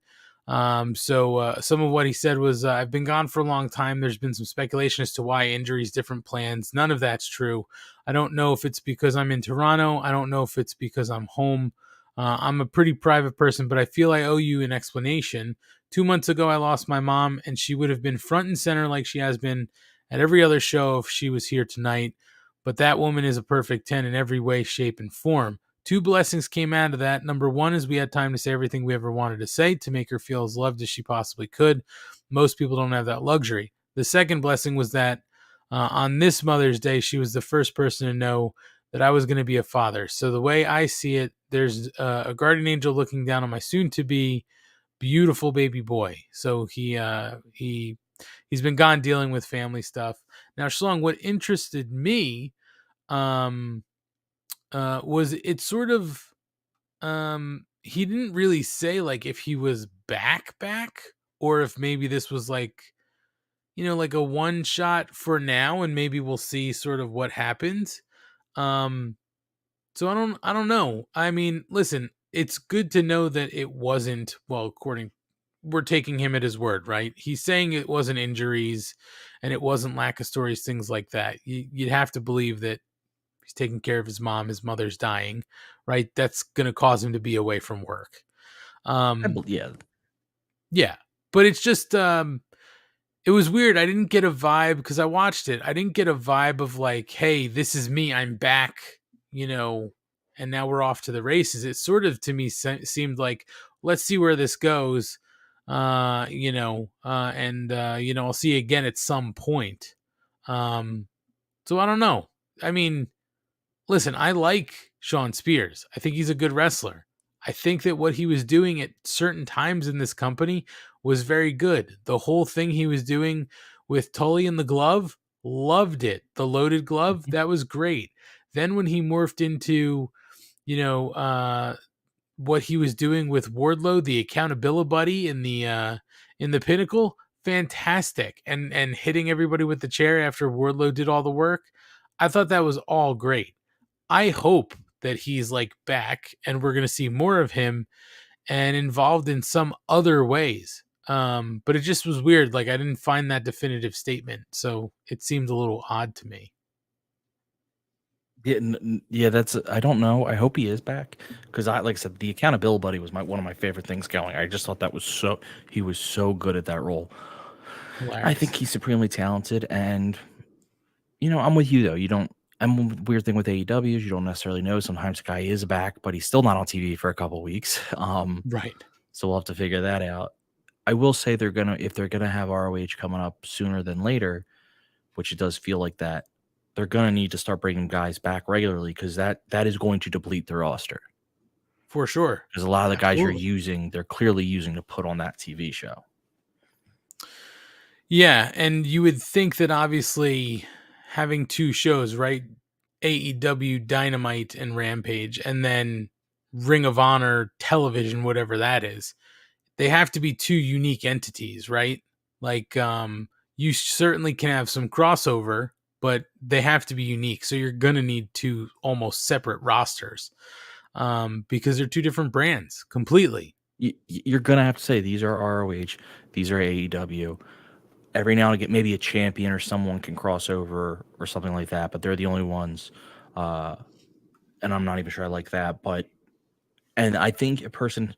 So some of what he said was, I've been gone for a long time. There's been some speculation as to why injuries, different plans. None of that's true. I don't know if it's because I'm in Toronto. I don't know if it's because I'm home. I'm a pretty private person, but I feel I owe you an explanation. 2 months ago, I lost my mom, and she would have been front and center like she has been at every other show if she was here tonight. But that woman is a perfect 10 in every way, shape, and form. 2 blessings came out of that. Number 1 is we had time to say everything we ever wanted to say to make her feel as loved as she possibly could. Most people don't have that luxury. The second blessing was that on this Mother's Day, she was the first person to know that I was going to be a father. So the way I see it, there's a guardian angel looking down on my soon-to-be beautiful baby boy. So he's been gone dealing with family stuff. Now, Schlong, what interested me was it sort of he didn't really say like if he was back or if maybe this was like like a one shot for now and maybe we'll see sort of what happens. So I don't know. I mean, listen, it's good to know that it wasn't, well, we're taking him at his word, right? He's saying it wasn't injuries and it wasn't lack of stories, things like that. You'd have to believe that he's taking care of his mom, his mother's dying, right? That's going to cause him to be away from work. Yeah. Yeah, but it's just, it was weird. I didn't get a vibe because I watched it. I didn't get a vibe of like, hey, this is me. I'm back, and now we're off to the races. It sort of to me seemed like, let's see where this goes, and I'll see you again at some point. So I don't know. I mean, listen, I like Sean Spears. I think he's a good wrestler. I think that what he was doing at certain times in this company was very good. The whole thing he was doing with Tully and the glove, loved it. The loaded glove, that was great. Then when he morphed into, what he was doing with Wardlow, the accountability buddy in the Pinnacle, fantastic. And hitting everybody with the chair after Wardlow did all the work. I thought that was all great. I hope that he's like back and we're going to see more of him and involved in some other ways. But it just was weird. Like I didn't find that definitive statement. So it seemed a little odd to me. Yeah, I don't know. I hope he is back because like I said, the accountability buddy was one of my favorite things going. I just thought he was so good at that role. Hilarious. I think he's supremely talented, and I'm with you though. Weird thing with AEW is you don't necessarily know. Sometimes the guy is back, but he's still not on TV for a couple of weeks. Right. So we'll have to figure that out. I will say if they're gonna have ROH coming up sooner than later, which it does feel like that, they're going to need to start bringing guys back regularly because that is going to deplete the roster. For sure. Because a lot of the guys you're using, they're clearly using to put on that TV show. Yeah, and you would think that obviously having two shows, right? AEW Dynamite and Rampage, and then Ring of Honor television, whatever that is, they have to be two unique entities, right? Like, you certainly can have some crossover, but they have to be unique. So you're going to need two almost separate rosters because they're two different brands completely. You're going to have to say these are ROH, these are AEW. Every now and again, maybe a champion or someone can cross over or something like that, but they're the only ones. And I'm not even sure I like that. And I think a person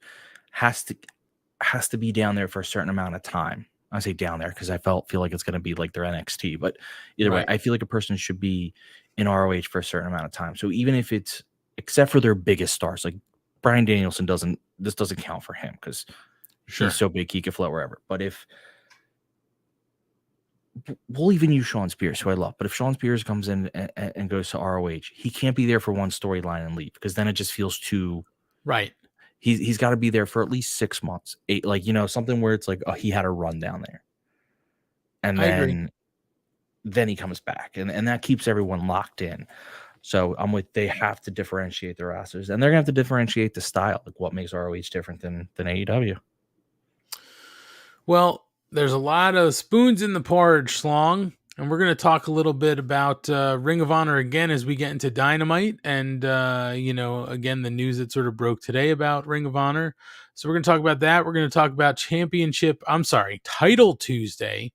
has to be down there for a certain amount of time. I say down there because I feel like it's going to be like their NXT, but either way, I feel like a person should be in ROH for a certain amount of time. So even if it's, except for their biggest stars, like Bryan Danielson doesn't count for him because he's so big he can float wherever. But if we'll even use Sean Spears, who I love, but if Sean Spears comes in and goes to ROH, he can't be there for one storyline and leave because then it just feels too right. He's got to be there for at least 6 months, 8, like, something where it's like, oh, he had a run down there. And then he comes back and that keeps everyone locked in. So they have to differentiate their rosters and they're going to have to differentiate the style, like what makes ROH different than AEW. Well, there's a lot of spoons in the porridge, Schlong. And we're going to talk a little bit about Ring of Honor again as we get into Dynamite and, again, the news that sort of broke today about Ring of Honor. So we're going to talk about that. We're going to talk about Title Tuesday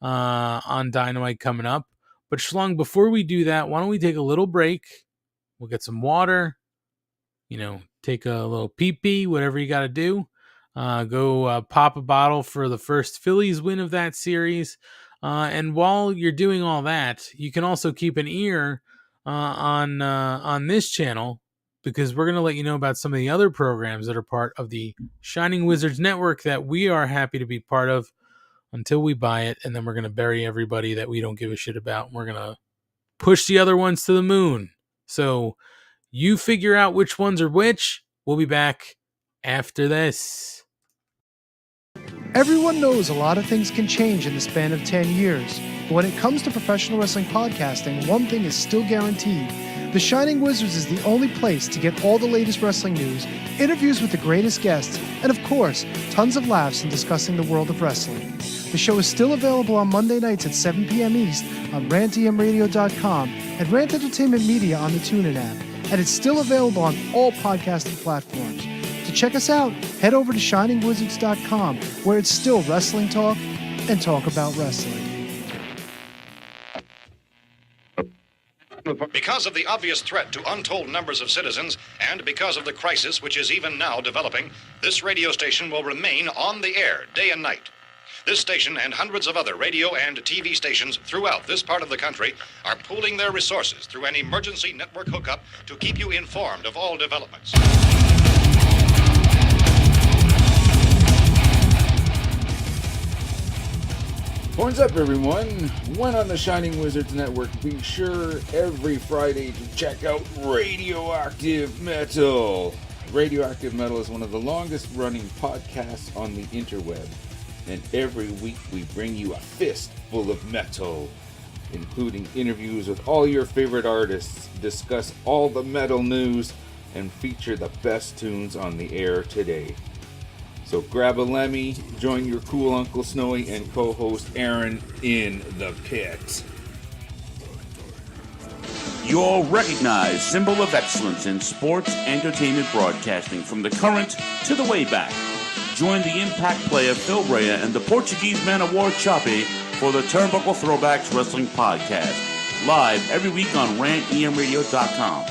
on Dynamite coming up. But Schlong, before we do that, why don't we take a little break? We'll get some water, take a little pee-pee, whatever you got to do. Go pop a bottle for the first Phillies win of that series. And while you're doing all that, you can also keep an ear on this channel because we're going to let you know about some of the other programs that are part of the Shining Wizards Network that we are happy to be part of until we buy it. And then we're going to bury everybody that we don't give a shit about. And we're going to push the other ones to the moon. So you figure out which ones are which. We'll be back after this. Everyone knows a lot of things can change in the span of 10 years. But when it comes to professional wrestling podcasting, one thing is still guaranteed. The Shining Wizards is the only place to get all the latest wrestling news, interviews with the greatest guests, and of course, tons of laughs in discussing the world of wrestling. The show is still available on Monday nights at 7 p.m. East on rantdmradio.com and Rant Entertainment Media on the TuneIn app, and it's still available on all podcasting platforms. To check us out, head over to shiningwizards.com, where it's still wrestling talk and talk about wrestling. Because of the obvious threat to untold numbers of citizens, and because of the crisis which is even now developing, this radio station will remain on the air day and night. This station and hundreds of other radio and TV stations throughout this part of the country are pooling their resources through an emergency network hookup to keep you informed of all developments. Horns up, everyone. One on the Shining Wizards Network. Be sure every Friday to check out Radioactive Metal. Radioactive Metal is one of the longest running podcasts on the interweb. And every week we bring you a fist full of metal, including interviews with all your favorite artists, discuss all the metal news, and feature the best tunes on the air today. So grab a Lemmy, join your cool Uncle Snowy and co-host Aaron in the pit. Your recognized symbol of excellence in sports entertainment broadcasting from the current to the way back. Join the impact player Phil Rea and the Portuguese Man of War Choppy for the Turnbuckle Throwbacks Wrestling Podcast, live every week on rantemradio.com.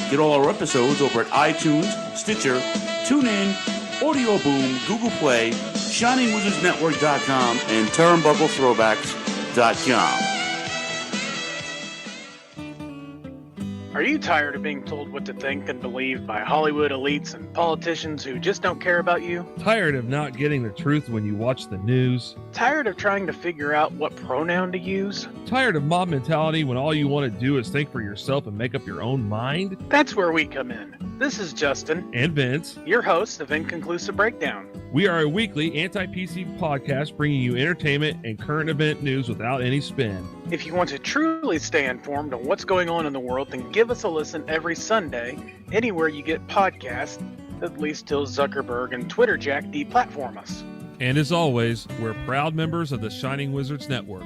Get all our episodes over at iTunes, Stitcher, TuneIn, Audio Boom, Google Play, ShiningWizardsNetwork.com, and TurnbuckleThrowbacks.com. Are you tired of being told what to think and believe by Hollywood elites and politicians who just don't care about you? Tired of not getting the truth when you watch the news? Tired of trying to figure out what pronoun to use? Tired of mob mentality when all you want to do is think for yourself and make up your own mind? That's where we come in. This is Justin and Vince, your hosts of Inconclusive Breakdown. We are a weekly anti-PC podcast bringing you entertainment and current event news without any spin. If you want to truly stay informed on what's going on in the world, then give us a listen every Sunday, anywhere you get podcasts, at least till Zuckerberg and Twitter Jack deplatform us. And as always, we're proud members of the Shining Wizards Network.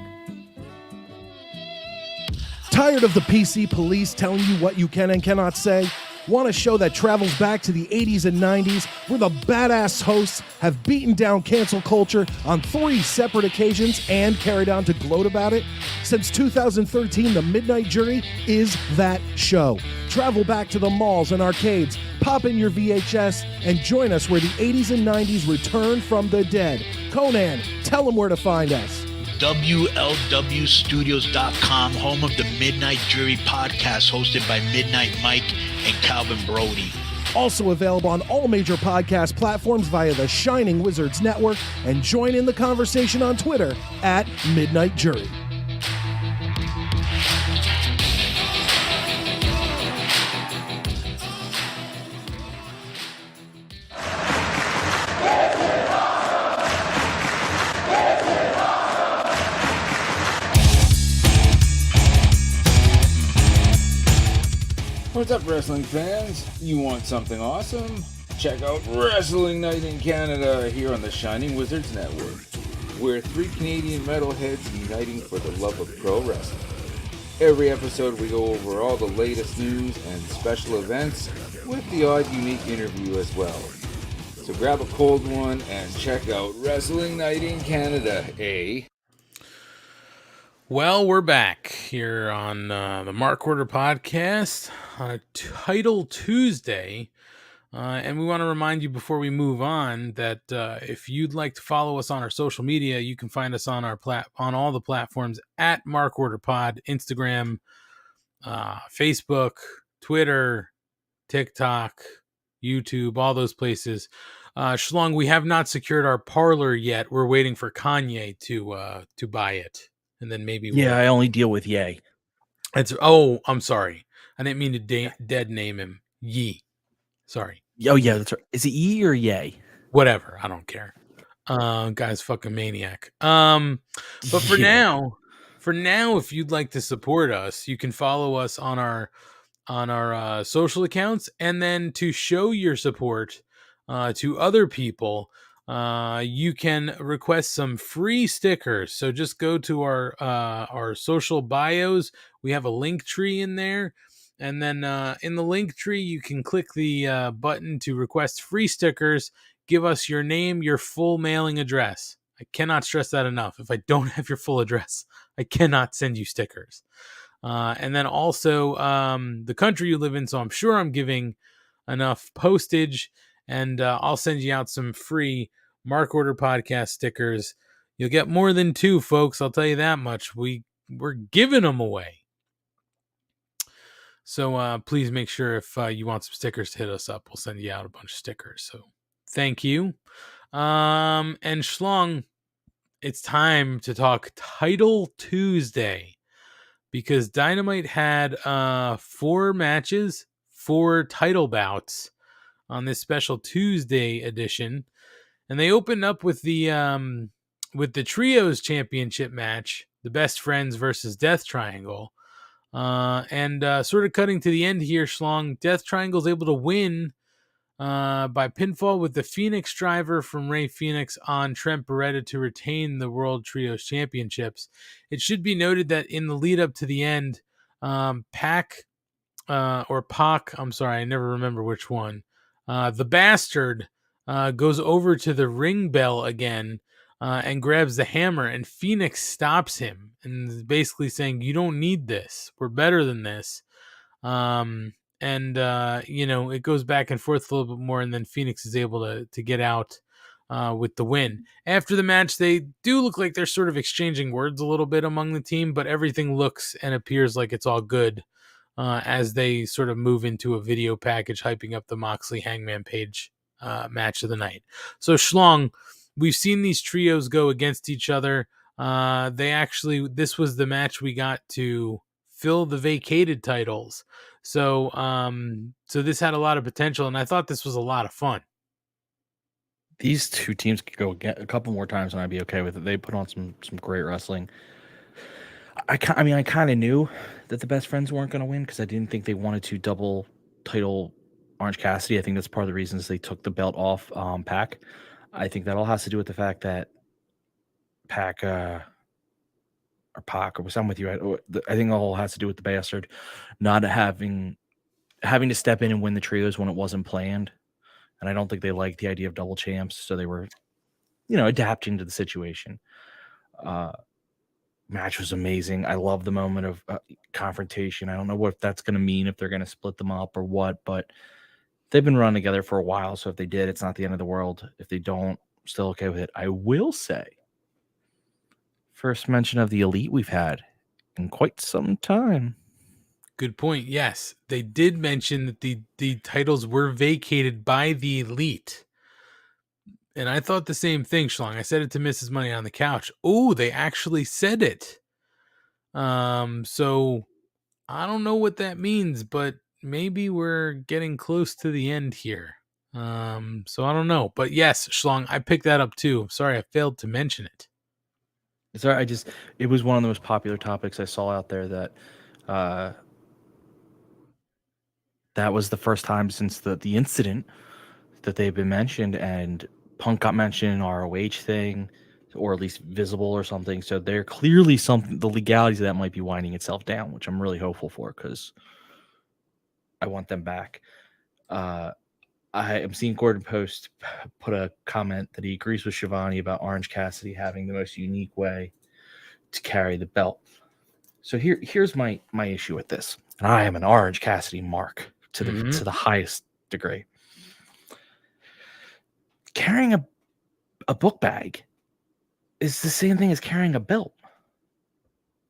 Tired of the PC police telling you what you can and cannot say? Want a show that travels back to the 80s and 90s, where the badass hosts have beaten down cancel culture on 3 separate occasions and carried on to gloat about it? Since 2013, The Midnight Jury is that show. Travel back to the malls and arcades, pop in your VHS, and join us where the 80s and 90s return from the dead. Conan, tell them where to find us. WLWstudios.com, home of the Midnight Jury podcast, hosted by Midnight Mike and Calvin Brody. Also available on all major podcast platforms via the Shining Wizards Network, and join in the conversation on Twitter at Midnight Jury. What's up, wrestling fans? You want something awesome? Check out Wrestling Night in Canada here on the Shining Wizards Network. We're 3 Canadian metalheads uniting for the love of pro wrestling. Every episode we go over all the latest news and special events with the odd unique interview as well. So grab a cold one and check out Wrestling Night in Canada, eh? Well, we're back here on the Mark Order podcast on a Title Tuesday. And we want to remind you before we move on that if you'd like to follow us on our social media, you can find us on our on all the platforms at Mark Order Pod, Instagram, Facebook, Twitter, TikTok, YouTube, all those places. Schlong, we have not secured our parlor yet. We're waiting for Kanye to buy it. And then maybe I only deal with Ye. I'm sorry. I didn't mean to dead name him. Ye. Sorry. Oh yeah, that's right. Is it Ye or Ye? Whatever. I don't care. Guy's fucking maniac. But for now, if you'd like to support us, you can follow us on our social accounts, and then to show your support to other people, you can request some free stickers. So just go to our social bios. We have a link tree in there. And then in the link tree, you can click the button to request free stickers. Give us your name, your full mailing address. I cannot stress that enough. If I don't have your full address, I cannot send you stickers. And then also the country you live in. So I'm sure I'm giving enough postage, and I'll send you out some free Mark Order Podcast stickers. You'll get more than 2, folks. I'll tell you that much. We're giving them away. So please make sure if you want some stickers to hit us up, we'll send you out a bunch of stickers. So thank you. And Schlong, it's time to talk Title Tuesday, because Dynamite had 4 matches, 4 title bouts on this special Tuesday edition, and they opened up with the Trios Championship match, the Best Friends versus Death Triangle. And sort of cutting to the end here, Schlong, Death Triangle's able to win by pinfall with the Phoenix Driver from Rey Fenix on Trent Beretta to retain the World Trios Championships. It should be noted that in the lead up to the end, Pac, I'm sorry, I never remember which one, the Bastard goes over to the ring bell again and grabs the hammer, and Phoenix stops him and is basically saying, you don't need this. We're better than this. It goes back and forth a little bit more, and then Phoenix is able to get out with the win. After the match, they do look like they're sort of exchanging words a little bit among the team, but everything looks and appears like it's all good as they sort of move into a video package hyping up the Moxley Hangman Page match of the night. So Schlong, we've seen these trios go against each other. This was the match we got to fill the vacated titles. So this had a lot of potential, and I thought this was a lot of fun. These 2 teams could go a couple more times, and I'd be okay with it. They put on some great wrestling. I kind of knew that the Best Friends weren't going to win because I didn't think they wanted to double title Orange Cassidy. I think that's part of the reasons they took the belt off Pac. I think that all has to do with the fact that Pac, or I'm with you. I think all has to do with the Bastard not having to step in and win the trios when it wasn't planned. And I don't think they liked the idea of double champs, so they were, adapting to the situation. Match was amazing. I love the moment of confrontation. I don't know what that's going to mean, if they're going to split them up or what, but they've been running together for a while. So if they did, it's not the end of the world. If they don't, still okay with it. I will say, first mention of the Elite we've had in quite some time. Good point. Yes, they did mention that the titles were vacated by the Elite. And I thought the same thing, Schlong. I said it to Mrs. Money on the Couch. Oh, they actually said it. So I don't know what that means, but maybe we're getting close to the end here. So I don't know. But yes, Schlong, I picked that up too. Sorry, I failed to mention it. Sorry, it was one of the most popular topics I saw out there that was the first time since the incident that they've been mentioned, and Punk got mentioned in ROH thing, or at least visible or something. So they're clearly the legalities of that might be winding itself down, which I'm really hopeful for because I want them back. I am seeing Gordon Post put a comment that he agrees with Shivani about Orange Cassidy having the most unique way to carry the belt. So here's my issue with this. And I am an Orange Cassidy mark to the highest degree. Carrying a book bag is the same thing as carrying a belt.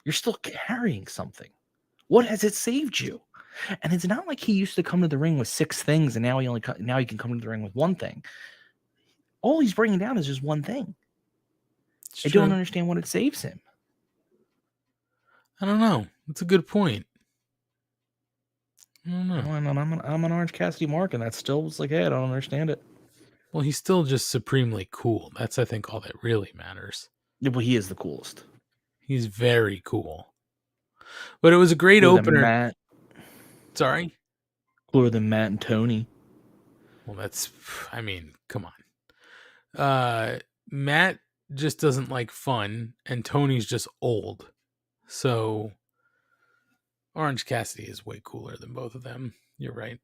You're still carrying something. What has it saved you? And it's not like he used to come to the ring with 6 things, and now he can come to the ring with 1 thing. All he's bringing down is just 1 thing. I don't understand what it saves him. I don't know. That's a good point. I don't know. I'm an Orange Cassidy mark, and that still was like, hey, I don't understand it. Well, he's still just supremely cool. That's, I think, all that really matters. Yeah, well, he is the coolest. He's very cool. But it was a great opener. Sorry? Cooler than Matt and Tony. Well, come on. Matt just doesn't like fun, and Tony's just old. So Orange Cassidy is way cooler than both of them. You're right.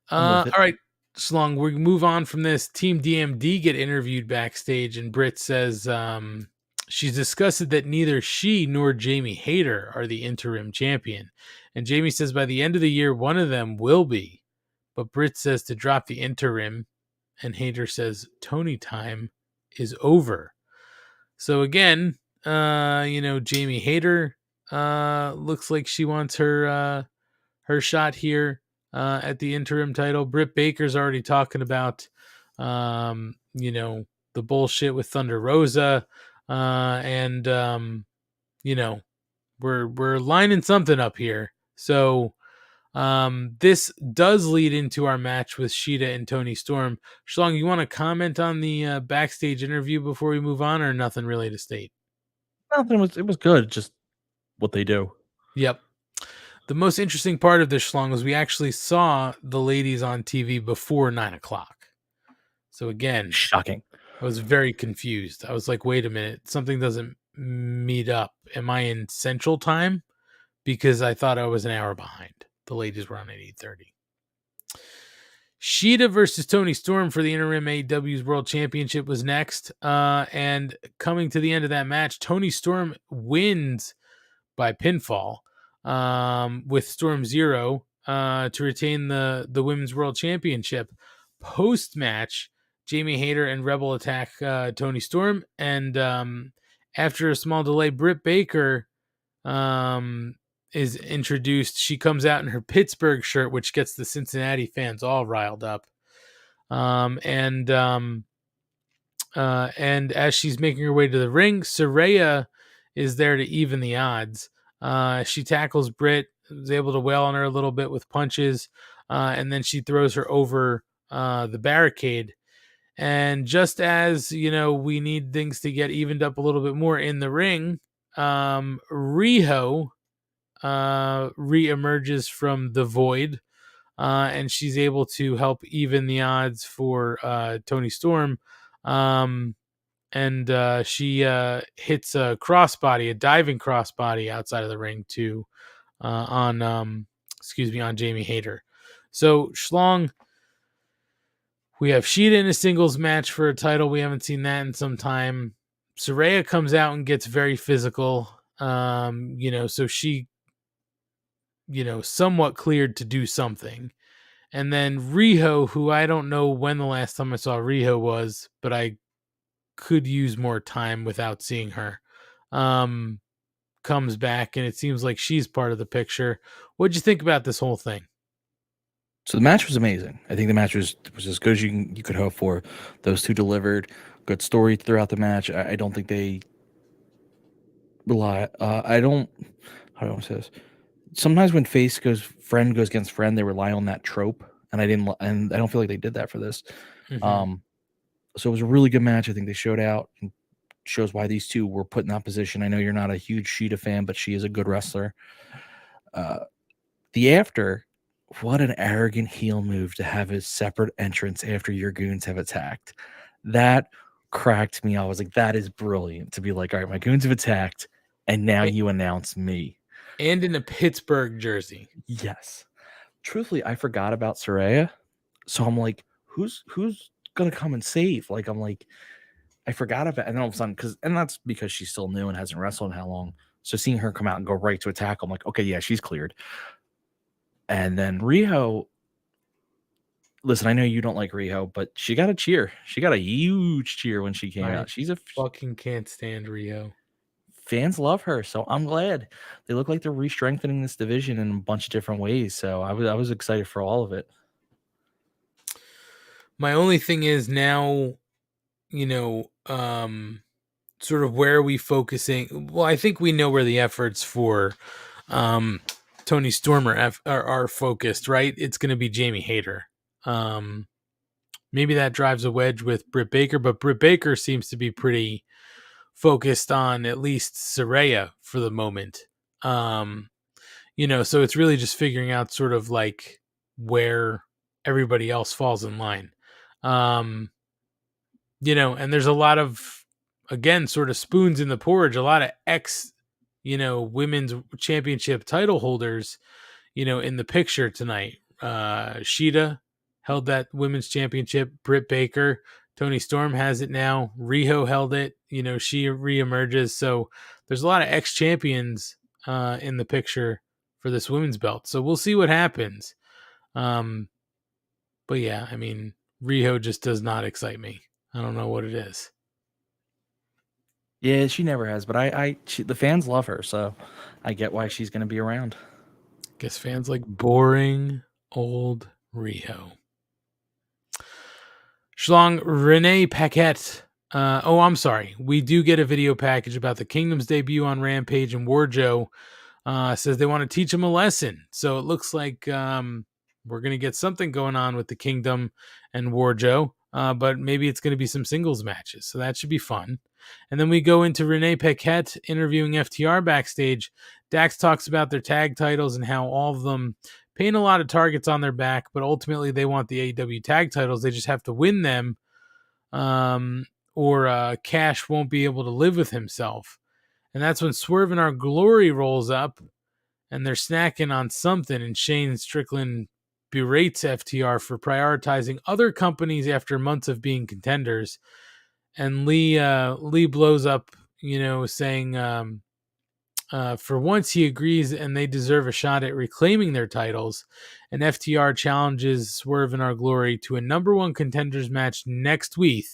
All right, Schlong, we move on from this. Team DMD get interviewed backstage, and Britt says she's disgusted that neither she nor Jamie Hayter are the interim champion. And Jamie says by the end of the year, one of them will be. But Britt says to drop the interim, and Hayter says Tony time is over. So again, Jamie Hayter looks like she wants her shot here at the interim title. Britt Baker's already talking about the bullshit with Thunder Rosa, and we're lining something up here. So this does lead into our match with Shida and Toni Storm. Schlong, you want to comment on the backstage interview before we move on, or nothing really to state? Nothing. It was good. Just what they do. Yep. The most interesting part of this, Schlong, was we actually saw the ladies on TV before 9:00. So again, shocking. I was very confused. I was like, wait a minute, something doesn't meet up. Am I in Central Time? Because I thought I was an hour behind. The ladies were on at 8:30. Shida versus Toni Storm for the interim AEW's World Championship was next. And coming to the end of that match, Toni Storm wins by pinfall with Storm Zero to retain the Women's World Championship. Post-match, Jamie Hayter and Rebel attack Toni Storm. And after a small delay, Britt Baker is introduced. She comes out in her Pittsburgh shirt, which gets the Cincinnati fans all riled up. And as she's making her way to the ring, Saraya is there to even the odds. She tackles Britt, is able to wail on her a little bit with punches, and then she throws her over the barricade. And just as, we need things to get evened up a little bit more in the ring, Riho re-emerges from the void, and she's able to help even the odds for Toni Storm. And she hits a crossbody, a diving crossbody outside of the ring on Jamie Hayter. So Schlong, we have Shida in a singles match for a title. We haven't seen that in some time. Saraya comes out and gets very physical. So she, somewhat cleared to do something. And then Riho, who I don't know when the last time I saw Riho was, but I could use more time without seeing her, comes back, and it seems like she's part of the picture. What'd you think about this whole thing? So the match was amazing. I think the match was as good as you could hope for. Those two delivered. Good story throughout the match. I don't think they rely. How do I want to say this? Sometimes when friend goes against friend, they rely on that trope, and I don't feel like they did that for this. Mm-hmm. So it was a really good match. I think they showed out and shows why these two were put in that position. I know you're not a huge Shida fan, but she is a good wrestler. What an arrogant heel move to have his separate entrance after your goons have attacked. That cracked me. I was like, that is brilliant to be like, all right, my goons have attacked, and now you announce me. And in a Pittsburgh jersey. Yes. Truthfully, I forgot about Saraya. So I'm like, who's gonna come and save? Like, I'm like, I forgot about it. And then all of a sudden, and that's because she's still new and hasn't wrestled in how long. So seeing her come out and go right to attack, I'm like, okay, yeah, she's cleared. And then Riho, listen, I know you don't like Riho, but she got a cheer. She got a huge cheer when she came out. She's fucking can't stand Riho. Fans love her, so I'm glad. They look like they're re-strengthening this division in a bunch of different ways. So I was excited for all of it. My only thing is now, sort of where are we focusing? Well, I think we know where the efforts for Toni Storm are focused, right? It's going to be Jamie Hayter. Maybe that drives a wedge with Britt Baker, but Britt Baker seems to be pretty focused on at least Saraya for the moment. So it's really just figuring out sort of like where everybody else falls in line. and there's a lot of, again, sort of spoons in the porridge, a lot of women's championship title holders, in the picture tonight. Sheeta held that women's championship. Britt Baker, Tony Storm has it now. Riho held it. She reemerges. So there's a lot of ex-champions in the picture for this women's belt. So we'll see what happens. But yeah, I mean, Riho just does not excite me. I don't know what it is. Yeah, she never has, but the fans love her, so I get why she's going to be around. Guess fans like boring old Riho. Schlong, Renee Paquette. I'm sorry. We do get a video package about the Kingdom's debut on Rampage, and Warjo says they want to teach him a lesson. So it looks like we're going to get something going on with the Kingdom and Warjo, but maybe it's going to be some singles matches. So that should be fun. And then we go into Renee Paquette interviewing FTR backstage. Dax talks about their tag titles and how all of them paint a lot of targets on their back, but ultimately they want the AEW tag titles. They just have to win them, or Cash won't be able to live with himself. And that's when Swerve in Our Glory rolls up, and they're snacking on something, and Shane Strickland berates FTR for prioritizing other companies after months of being contenders. And Lee blows up, saying for once he agrees and they deserve a shot at reclaiming their titles. And FTR challenges Swerve in Our Glory to a number one contenders match next week.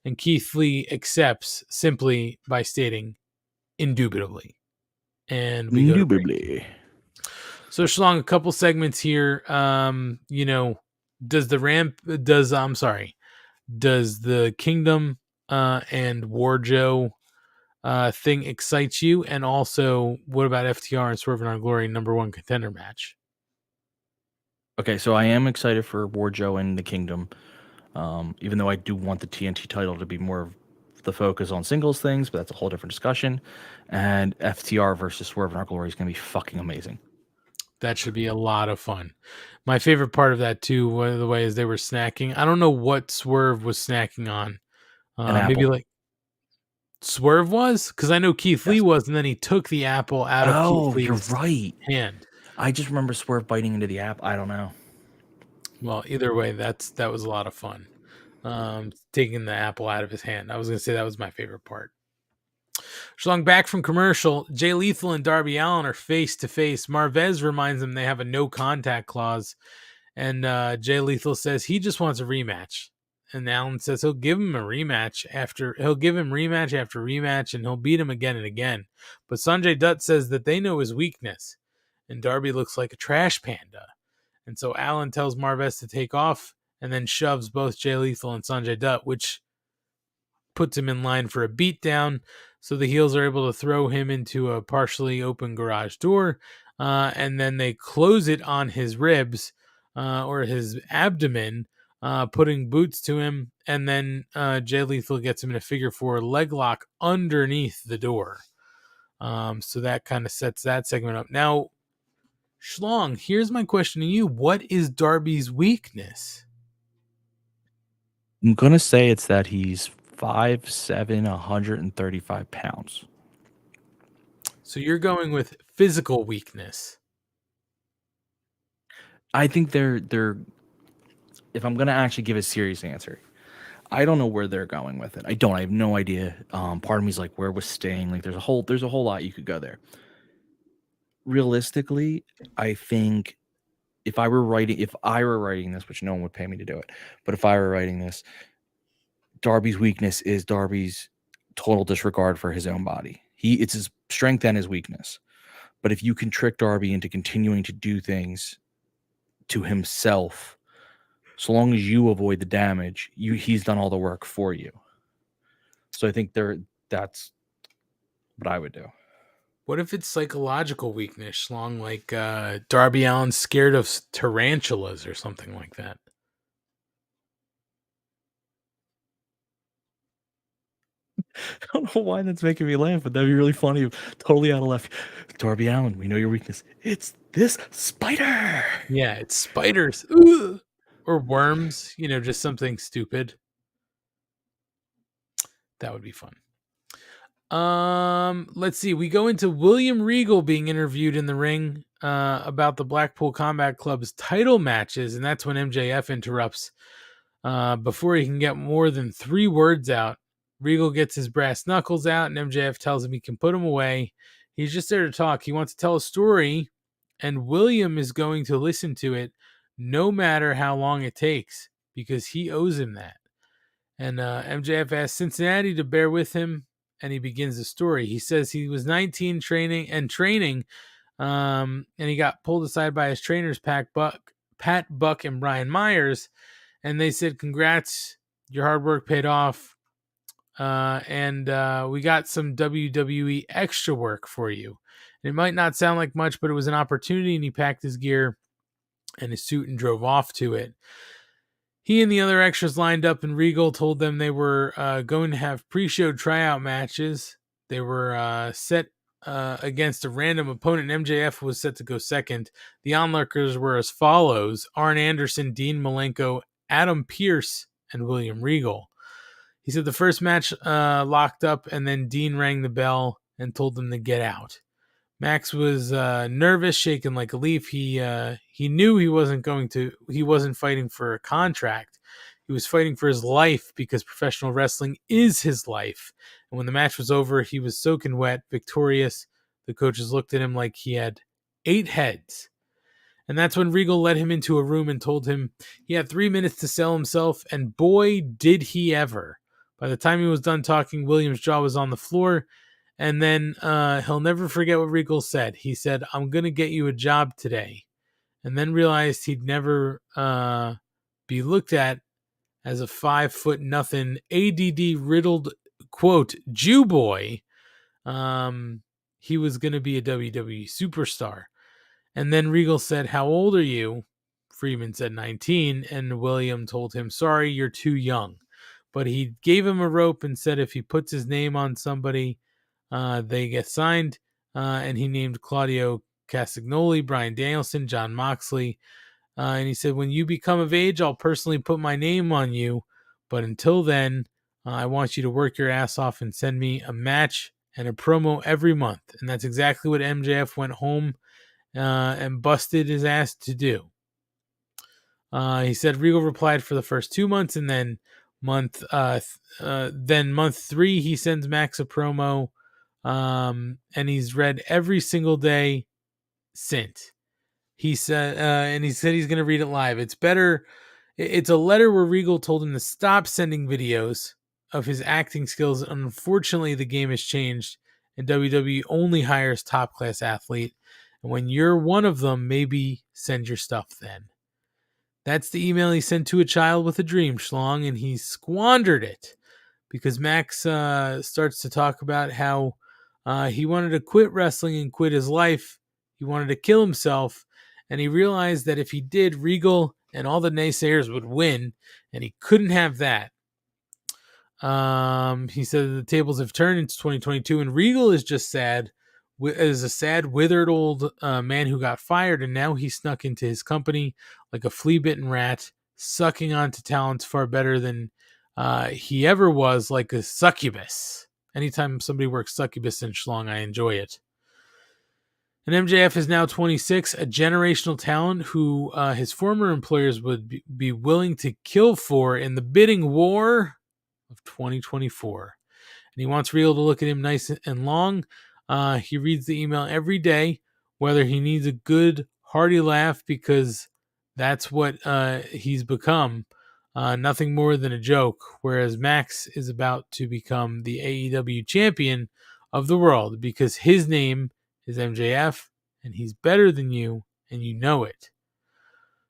And Keith Lee accepts simply by stating, indubitably. And we indubitably. So Schlong, a couple segments here. Does the Kingdom and Warjo thing excite you? And also, what about FTR and Swerve in Our Glory number one contender match? Okay, so I am excited for Warjo and the Kingdom, even though I do want the TNT title to be more of the focus on singles things, but that's a whole different discussion. And FTR versus Swerve in Our Glory is going to be fucking amazing. That should be a lot of fun. My favorite part of that, too, by the way, is they were snacking. I don't know what Swerve was snacking on. Maybe like Swerve was? Because I know Keith Lee was, and then he took the apple out of Keith Lee's hand. I just remember Swerve biting into the apple. I don't know. Well, either way, that was a lot of fun. Taking the apple out of his hand. I was going to say that was my favorite part. Schlong, back from commercial, Jay Lethal and Darby Allin are face to face. Marvez reminds them they have a no contact clause, and Jay Lethal says he just wants a rematch. And Allin says he'll give him rematch after rematch, and he'll beat him again and again. But Sanjay Dutt says that they know his weakness, and Darby looks like a trash panda. And so Allin tells Marvez to take off, and then shoves both Jay Lethal and Sanjay Dutt, which puts him in line for a beatdown. So the heels are able to throw him into a partially open garage door, and then they close it on his ribs or his abdomen, putting boots to him, and then Jay Lethal gets him in a figure 4 leg lock underneath the door. So that kind of sets that segment up. Now, Schlong, here's my question to you. What is Darby's weakness? I'm going to say it's that he's 5'7", 135 pounds. So you're going with physical weakness. I think they're if I'm going to actually give a serious answer, I don't know where they're going with it. I have no idea. Part of me is like, where was Sting? Like there's a whole lot you could go there. Realistically, I think if I were writing this, which no one would pay me to do it, but if I were writing this, Darby's weakness is Darby's total disregard for his own body. It's his strength and his weakness. But if you can trick Darby into continuing to do things to himself, so long as you avoid the damage, he's done all the work for you. So I think that's what I would do. What if it's psychological weakness, Schlong, like Darby Allin's scared of tarantulas or something like that? I don't know why that's making me laugh, but that'd be really funny. Totally out of left. Darby Allin, we know your weakness. It's this spider. Yeah, it's spiders. Ugh. Or worms, just something stupid. That would be fun. Let's see. We go into William Regal being interviewed in the ring about the Blackpool Combat Club's title matches, and that's when MJF interrupts. Before he can get more than 3 words out, Regal gets his brass knuckles out, and MJF tells him he can put him away. He's just there to talk. He wants to tell a story, and William is going to listen to it no matter how long it takes, because he owes him that. And MJF asks Cincinnati to bear with him, and he begins the story. He says he was 19 training, and he got pulled aside by his trainers, Pat Buck, and Brian Myers, and they said, "Congrats, your hard work paid off, and we got some WWE extra work for you." And it might not sound like much, but it was an opportunity, and he packed his gear and his suit and drove off to it. He and the other extras lined up, and Regal told them they were going to have pre-show tryout matches. They were set against a random opponent. MJF was set to go second. The onlookers were as follows: Arn Anderson, Dean Malenko, Adam Pearce, and William Regal. He said the first match locked up, and then Dean rang the bell and told them to get out. Max was nervous, shaking like a leaf. He knew he wasn't fighting for a contract. He was fighting for his life, because professional wrestling is his life. And when the match was over, he was soaking wet, victorious. The coaches looked at him like he had 8 heads. And that's when Regal led him into a room and told him he had 3 minutes to sell himself, and boy, did he ever. By the time he was done talking, William's jaw was on the floor. And then he'll never forget what Regal said. He said, "I'm going to get you a job today." And then realized he'd never be looked at as a 5'0" ADD riddled, quote, Jew boy. He was going to be a WWE superstar. And then Regal said, "How old are you?" Freeman said 19. And William told him, "Sorry, you're too young." But he gave him a rope and said if he puts his name on somebody, they get signed, and he named Claudio Castagnoli, Bryan Danielson, John Moxley, and he said, "When you become of age, I'll personally put my name on you, but until then, I want you to work your ass off and send me a match and a promo every month." And that's exactly what MJF went home and busted his ass to do. He said Regal replied for the first 2 months, and then month 3, he sends Max a promo. And he's read every single day since. He said, and he said he's going to read it live. It's better. It's a letter where Regal told him to stop sending videos of his acting skills. Unfortunately, the game has changed, and WWE only hires top class athlete. And when you're one of them, maybe send your stuff then. That's the email he sent to a child with a dream, Schlong, and he squandered it because Max starts to talk about how he wanted to quit wrestling and quit his life. He wanted to kill himself, and he realized that if he did, Regal and all the naysayers would win, and he couldn't have that. He said the tables have turned. It's 2022, and Regal is just sad. Is a sad, withered old man who got fired, and now he snuck into his company like a flea-bitten rat, sucking onto talents far better than he ever was, like a succubus. Anytime somebody works succubus in Schlong, I enjoy it. And MJF is now 26, a generational talent who his former employers would be willing to kill for in the bidding war of 2024. And he wants Regal to look at him nice and long. He reads the email every day, whether he needs a good, hearty laugh, because that's what he's become. Nothing more than a joke, whereas Max is about to become the AEW champion of the world because his name is MJF, and he's better than you, and you know it.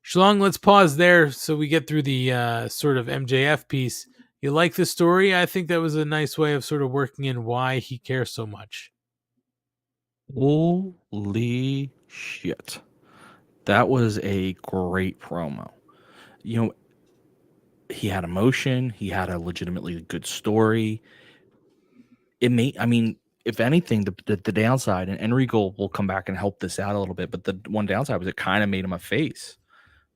Schlong, let's pause there so we get through the sort of MJF piece. You like the story? I think that was a nice way of sort of working in why he cares so much. Holy shit. That was a great promo. You know, he had emotion. He had a legitimately good story. If anything, the downside, and Regal will come back and help this out a little bit, but the one downside was it kind of made him a face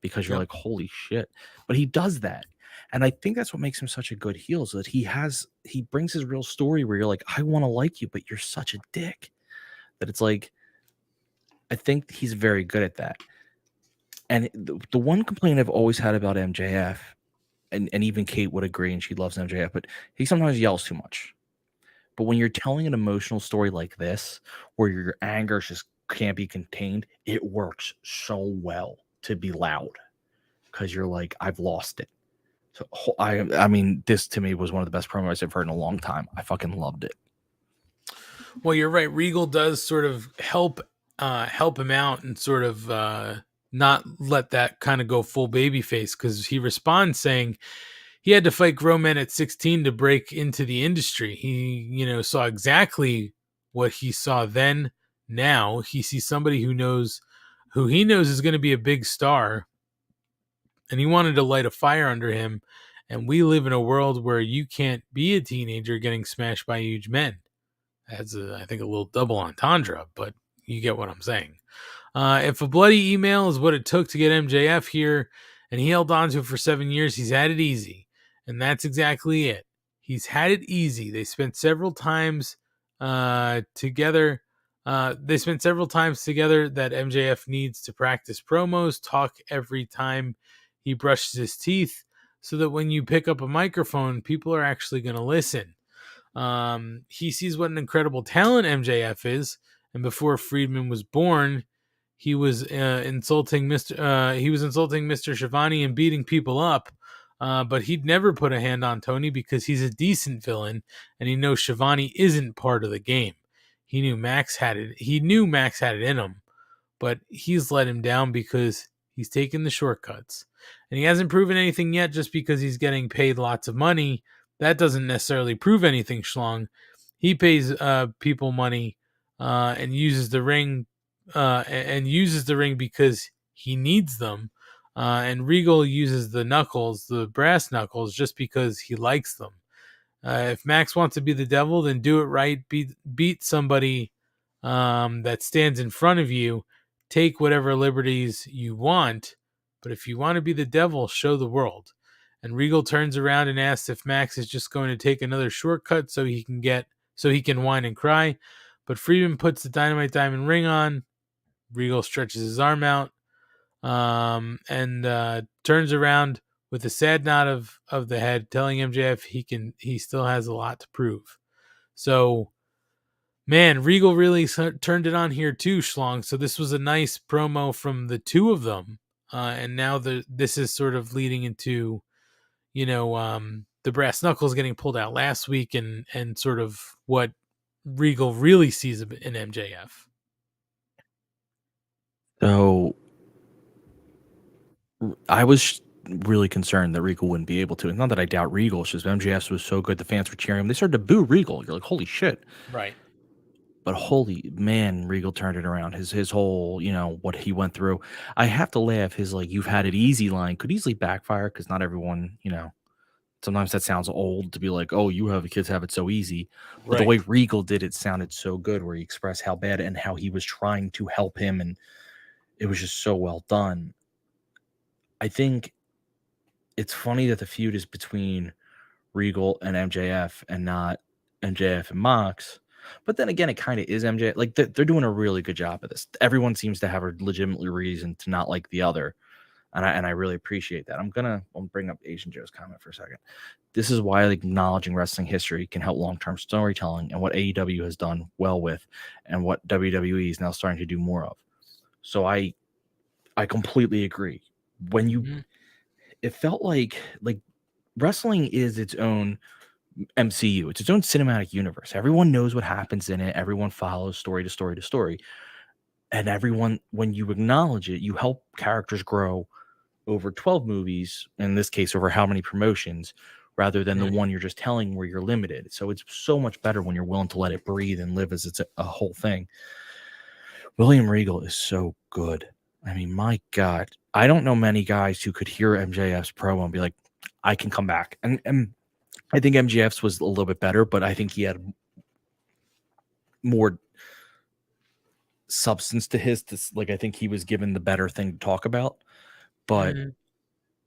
because you're like, holy shit. But he does that. And I think that's what makes him such a good heel, is that he brings his real story where you're like, I want to like you, but you're such a dick. That it's like, I think he's very good at that. And the one complaint I've always had about MJF, and even Kate would agree, and she loves MJF, but he sometimes yells too much. But when you're telling an emotional story like this, where your anger just can't be contained, it works so well to be loud, because you're like, I've lost it. So I mean, this to me was one of the best promos I've heard in a long time. I fucking loved it. Well, you're right. Regal does sort of help him out and sort of not let that kind of go full babyface, because he responds saying he had to fight grown men at 16 to break into the industry. He, saw exactly what he saw then. Now he sees somebody who he knows is going to be a big star, and he wanted to light a fire under him. And we live in a world where you can't be a teenager getting smashed by huge men. That's, I think, a little double entendre, but you get what I'm saying. If a bloody email is what it took to get MJF here, and he held on to it for 7 years, he's had it easy. And that's exactly it. He's had it easy. They spent several times together. They spent several times together that MJF needs to practice promos, talk every time he brushes his teeth, so that when you pick up a microphone, people are actually going to listen. He sees what an incredible talent MJF is, and before Friedman was born, he was insulting Mr. Schiavone and beating people up. But he'd never put a hand on Tony because he's a decent villain, and he knows Schiavone isn't part of the game. He knew Max had it. He knew Max had it in him, but he's let him down because he's taken the shortcuts, and he hasn't proven anything yet. Just because he's getting paid lots of money, that doesn't necessarily prove anything. Schlong, he pays people money and uses the ring because he needs them. And Regal uses the brass knuckles, just because he likes them. If Max wants to be the devil, then do it right. Beat somebody that stands in front of you. Take whatever liberties you want. But if you want to be the devil, show the world. And Regal turns around and asks if Max is just going to take another shortcut so he can whine and cry. But Friedman puts the Dynamite Diamond ring on. Regal stretches his arm out. And turns around with a sad nod of the head, telling MJF he still has a lot to prove. So, man, Regal really turned it on here too, Schlong. So this was a nice promo from the two of them, and now this is sort of leading into, the brass knuckles getting pulled out last week, and sort of what Regal really sees in MJF. So I was really concerned that Regal wouldn't be able to. It's not that I doubt Regal. It's just MJF was so good. The fans were cheering him. They started to boo Regal. You're like, holy shit. Right. But holy man, Regal turned it around. His whole, what he went through. I have to laugh. His you've had it easy line could easily backfire, because not everyone, sometimes that sounds old to be like, oh, kids have it so easy. But Right. the way Regal did it sounded so good, where he expressed how bad and how he was trying to help him. And it was just so well done. I think it's funny that the feud is between Regal and MJF and not MJF and Mox. But then again, it kind of is MJF. Like, they're doing a really good job of this. Everyone seems to have a legitimate reason to not like the other. And I really appreciate that. I'll bring up Asian Joe's comment for a second. This is why acknowledging wrestling history can help long-term storytelling, and what AEW has done well with, and what WWE is now starting to do more of. So I completely agree. When it felt like wrestling is its own MCU. It's its own cinematic universe. Everyone knows what happens in it. Everyone follows story to story to story. And everyone, when you acknowledge it, you help characters grow over 12 movies, in this case, over how many promotions, rather than the one you're just telling where you're limited. So it's so much better when you're willing to let it breathe and live as it's a whole thing. William Regal is so good. I mean, my God, I don't know many guys who could hear MJF's promo and be like, I can come back. And I think MJF's was a little bit better, but I think he had more substance to his. I think he was given the better thing to talk about. But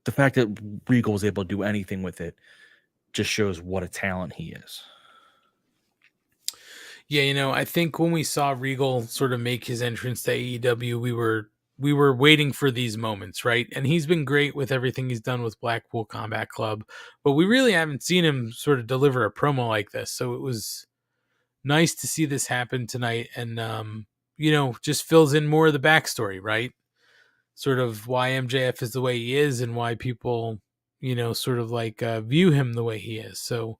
the fact that Regal was able to do anything with it just shows what a talent he is. Yeah, I think when we saw Regal sort of make his entrance to AEW, we were waiting for these moments, right? And he's been great with everything he's done with Blackpool Combat Club, but we really haven't seen him sort of deliver a promo like this. So it was nice to see this happen tonight, and just fills in more of the backstory, right? Sort of why MJF is the way he is and why people, sort of like view him the way he is. So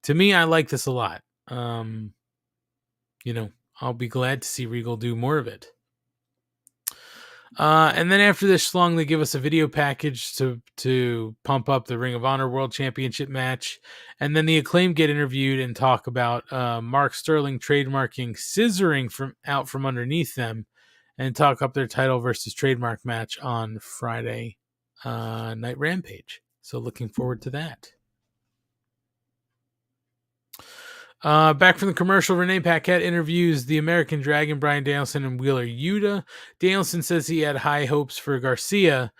to me, I like this a lot. I'll be glad to see Regal do more of it. And then after this schlong, they give us a video package to pump up the Ring of Honor World Championship match. And then the Acclaim get interviewed and talk about Mark Sterling trademarking scissoring out from underneath them, and talk up their title versus trademark match on Friday Night Rampage. So looking forward to that. Back from the commercial, Renee Paquette interviews the American Dragon, Bryan Danielson, and Wheeler Yuta. Danielson says he had high hopes for Garcia.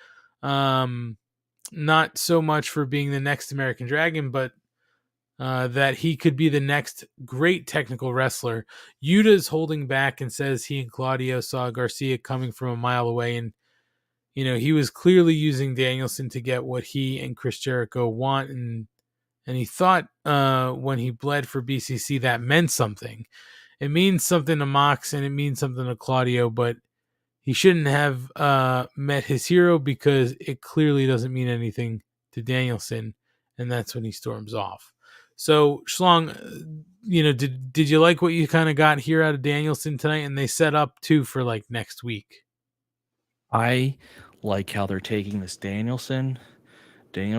Not so much for being the next American Dragon, but that he could be the next great technical wrestler. Yuta is holding back and says he and Claudio saw Garcia coming from a mile away, and he was clearly using Danielson to get what he and Chris Jericho want, and he thought when he bled for BCC that meant something. It means something to Mox and it means something to Claudio, but he shouldn't have met his hero because it clearly doesn't mean anything to Danielson, and that's when he storms off. So, Schlong, did you like what you kind of got here out of Danielson tonight? And they set up, too, for, like, next week. I like how they're taking this Daniel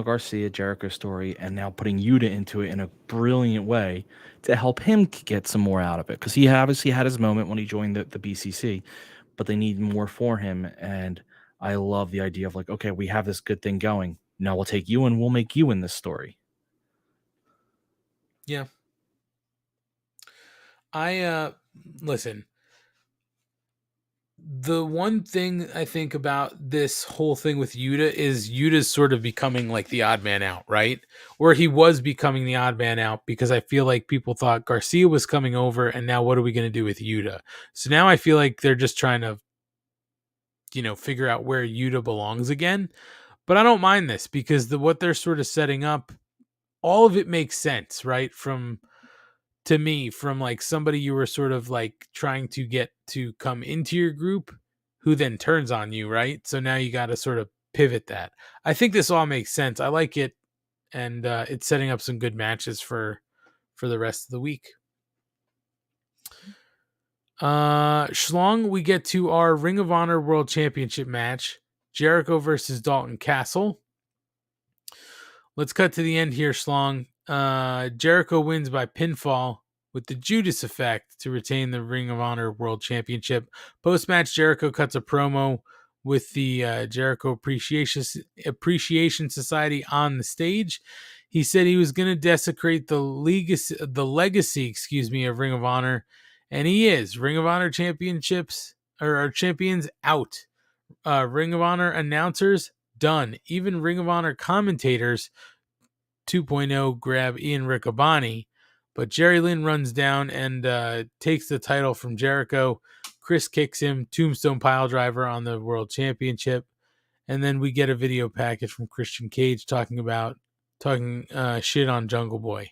Garcia, Jericho story, and now putting Yuta into it in a brilliant way to help him get some more out of it. Because he obviously had his moment when he joined the BCC, but they need more for him. And I love the idea of like, okay, we have this good thing going. Now we'll take you and we'll make you in this story. Yeah. Listen. The one thing I think about this whole thing with Yuta is Yuta's sort of becoming like the odd man out, right? Or he was becoming the odd man out because I feel like people thought Garcia was coming over, and now what are we going to do with Yuta? So now I feel like they're just trying to, figure out where Yuta belongs again. But I don't mind this because what they're sort of setting up, all of it makes sense, right? To me, from like somebody you were sort of like trying to get to come into your group who then turns on you, right? So now you got to sort of pivot that. I think this all makes sense. I like it, and it's setting up some good matches for the rest of the week. Schlong, we get to our Ring of Honor World Championship match, Jericho versus Dalton Castle. Let's cut to the end here, Schlong. Jericho wins by pinfall with the Judas effect to retain the Ring of Honor World Championship. Post-match, Jericho cuts a promo with the Jericho Appreciation Society on the stage. He said he was going to desecrate the legacy, of Ring of Honor, and he is. Ring of Honor championships or champions out. Ring of Honor announcers done. Even Ring of Honor commentators 2.0 grab Ian Riccaboni, but Jerry Lynn runs down and takes the title from Jericho. Chris kicks him, tombstone pile driver on the World Championship, and then we get a video package from Christian Cage talking shit on Jungle Boy.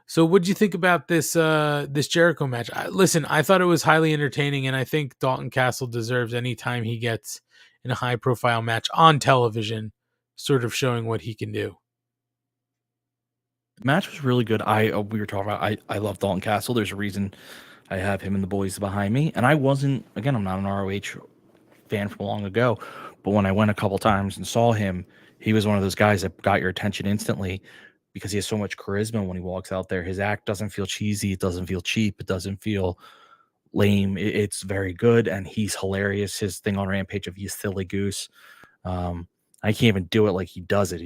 So what do you think about this Jericho match? I thought it was highly entertaining, and I think Dalton Castle deserves any time he gets in a high profile match on television, sort of showing what he can do. The match was really good. We were talking about, I love Dalton Castle. There's a reason I have him and the boys behind me. And I'm not an ROH fan from long ago, but when I went a couple times and saw him, he was one of those guys that got your attention instantly because he has so much charisma when he walks out there. His act doesn't feel cheesy. It doesn't feel cheap. It doesn't feel lame. It's very good. And he's hilarious. His thing on Rampage of "you silly goose." I can't even do it like he does it.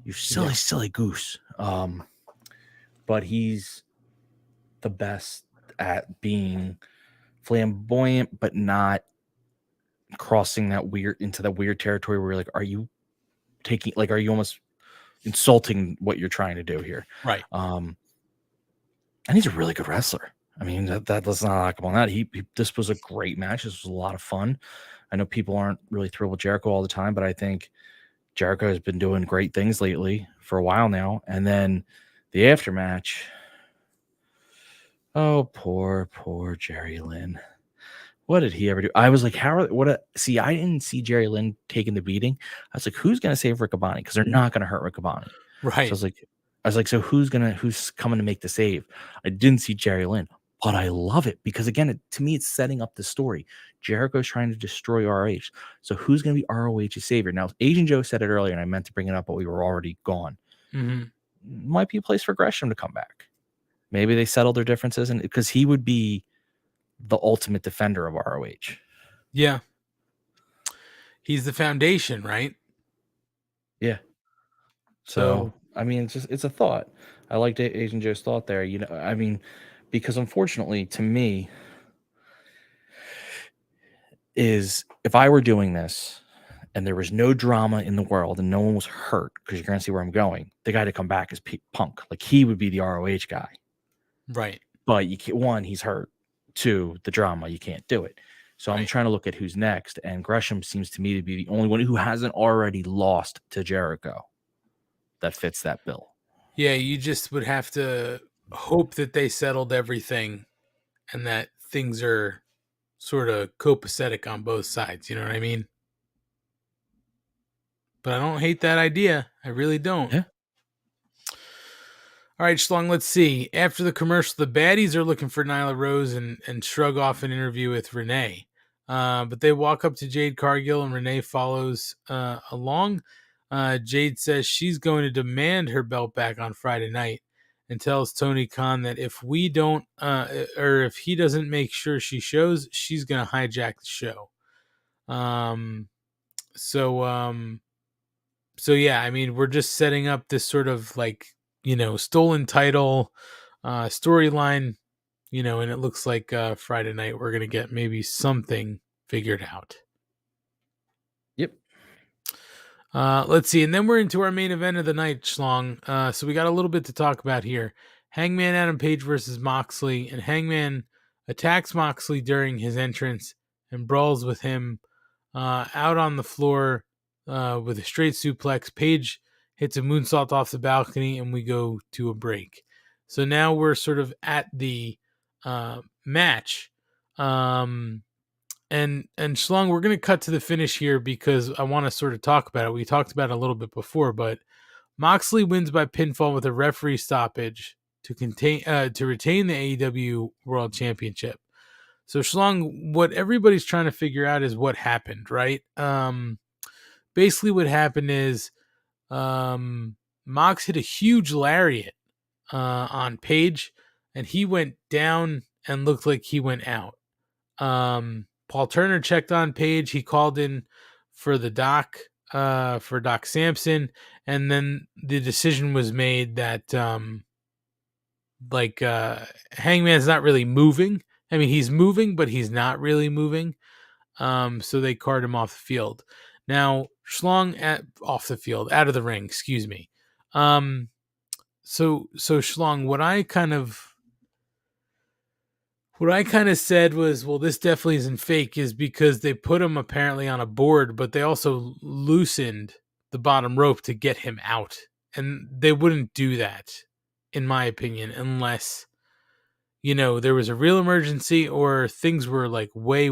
You silly goose. But he's the best at being flamboyant, but not crossing that weird territory where you're like, are you almost insulting what you're trying to do here? Right. And he's a really good wrestler. I mean, that let's not knock him on that. This was a great match. This was a lot of fun. I know people aren't really thrilled with Jericho all the time, but I think Jericho has been doing great things lately for a while now. And then the aftermatch. Oh, poor Jerry Lynn. What did he ever do? I was like, I didn't see Jerry Lynn taking the beating. I was like, who's going to save Riccaboni? Because they're not going to hurt Riccaboni. Right. So I was like, so who's coming to make the save? I didn't see Jerry Lynn, but I love it because again, to me, it's setting up the story. Jericho's trying to destroy ROH. So who's going to be ROH's savior? Now, Asian Joe said it earlier, and I meant to bring it up, but we were already gone. Mm-hmm. Might be a place for Gresham to come back. Maybe they settle their differences, and because he would be the ultimate defender of ROH. Yeah. He's the foundation, right? Yeah. So I mean, it's a thought. I liked Asian Joe's thought there. You know, I mean, because unfortunately to me is if I were doing this and there was no drama in the world and no one was hurt, because you're going to see where I'm going, the guy to come back is Punk. Like he would be the ROH guy. Right. But you can't, one, he's hurt. Two, the drama, you can't do it. So I'm trying to look at who's next. And Gresham seems to me to be the only one who hasn't already lost to Jericho that fits that bill. Yeah, you just would have to hope that they settled everything and that things are sort of copacetic on both sides. You know what I mean? But I don't hate that idea. I really don't. Yeah. All right, Schlong, let's see. After the commercial, the baddies are looking for Nyla Rose and shrug off an interview with Renee. But they walk up to Jade Cargill and Renee follows along. Jade says she's going to demand her belt back on Friday night and tells Tony Khan that if we don't, or if he doesn't make sure she shows, she's going to hijack the show. So yeah, I mean, we're just setting up this sort of like, stolen title storyline, and it looks like Friday night we're going to get maybe something figured out. Yep. Let's see. And then we're into our main event of the night, Schlong. So we got a little bit to talk about here. Hangman Adam Page versus Moxley, and Hangman attacks Moxley during his entrance and brawls with him out on the floor with a straight suplex. Page hits a moonsault off the balcony, and we go to a break. So now we're sort of at the match. And Schlong, we're going to cut to the finish here because I want to sort of talk about it. We talked about it a little bit before, but Moxley wins by pinfall with a referee stoppage to retain the AEW World Championship. So Schlong, what everybody's trying to figure out is what happened, right? Basically what happened is Mox hit a huge lariat on Page, and he went down and looked like he went out. Paul Turner checked on Page. He called in for the doc, for Doc Sampson, and then the decision was made that Hangman's not really moving. I mean, he's moving, but he's not really moving. So they carted him off the field. Now, Schlong off the field, out of the ring, excuse me. So Schlong, what I kind of said was, well, this definitely isn't fake, is because they put him apparently on a board, but they also loosened the bottom rope to get him out. And they wouldn't do that, in my opinion, unless, there was a real emergency or things were like way,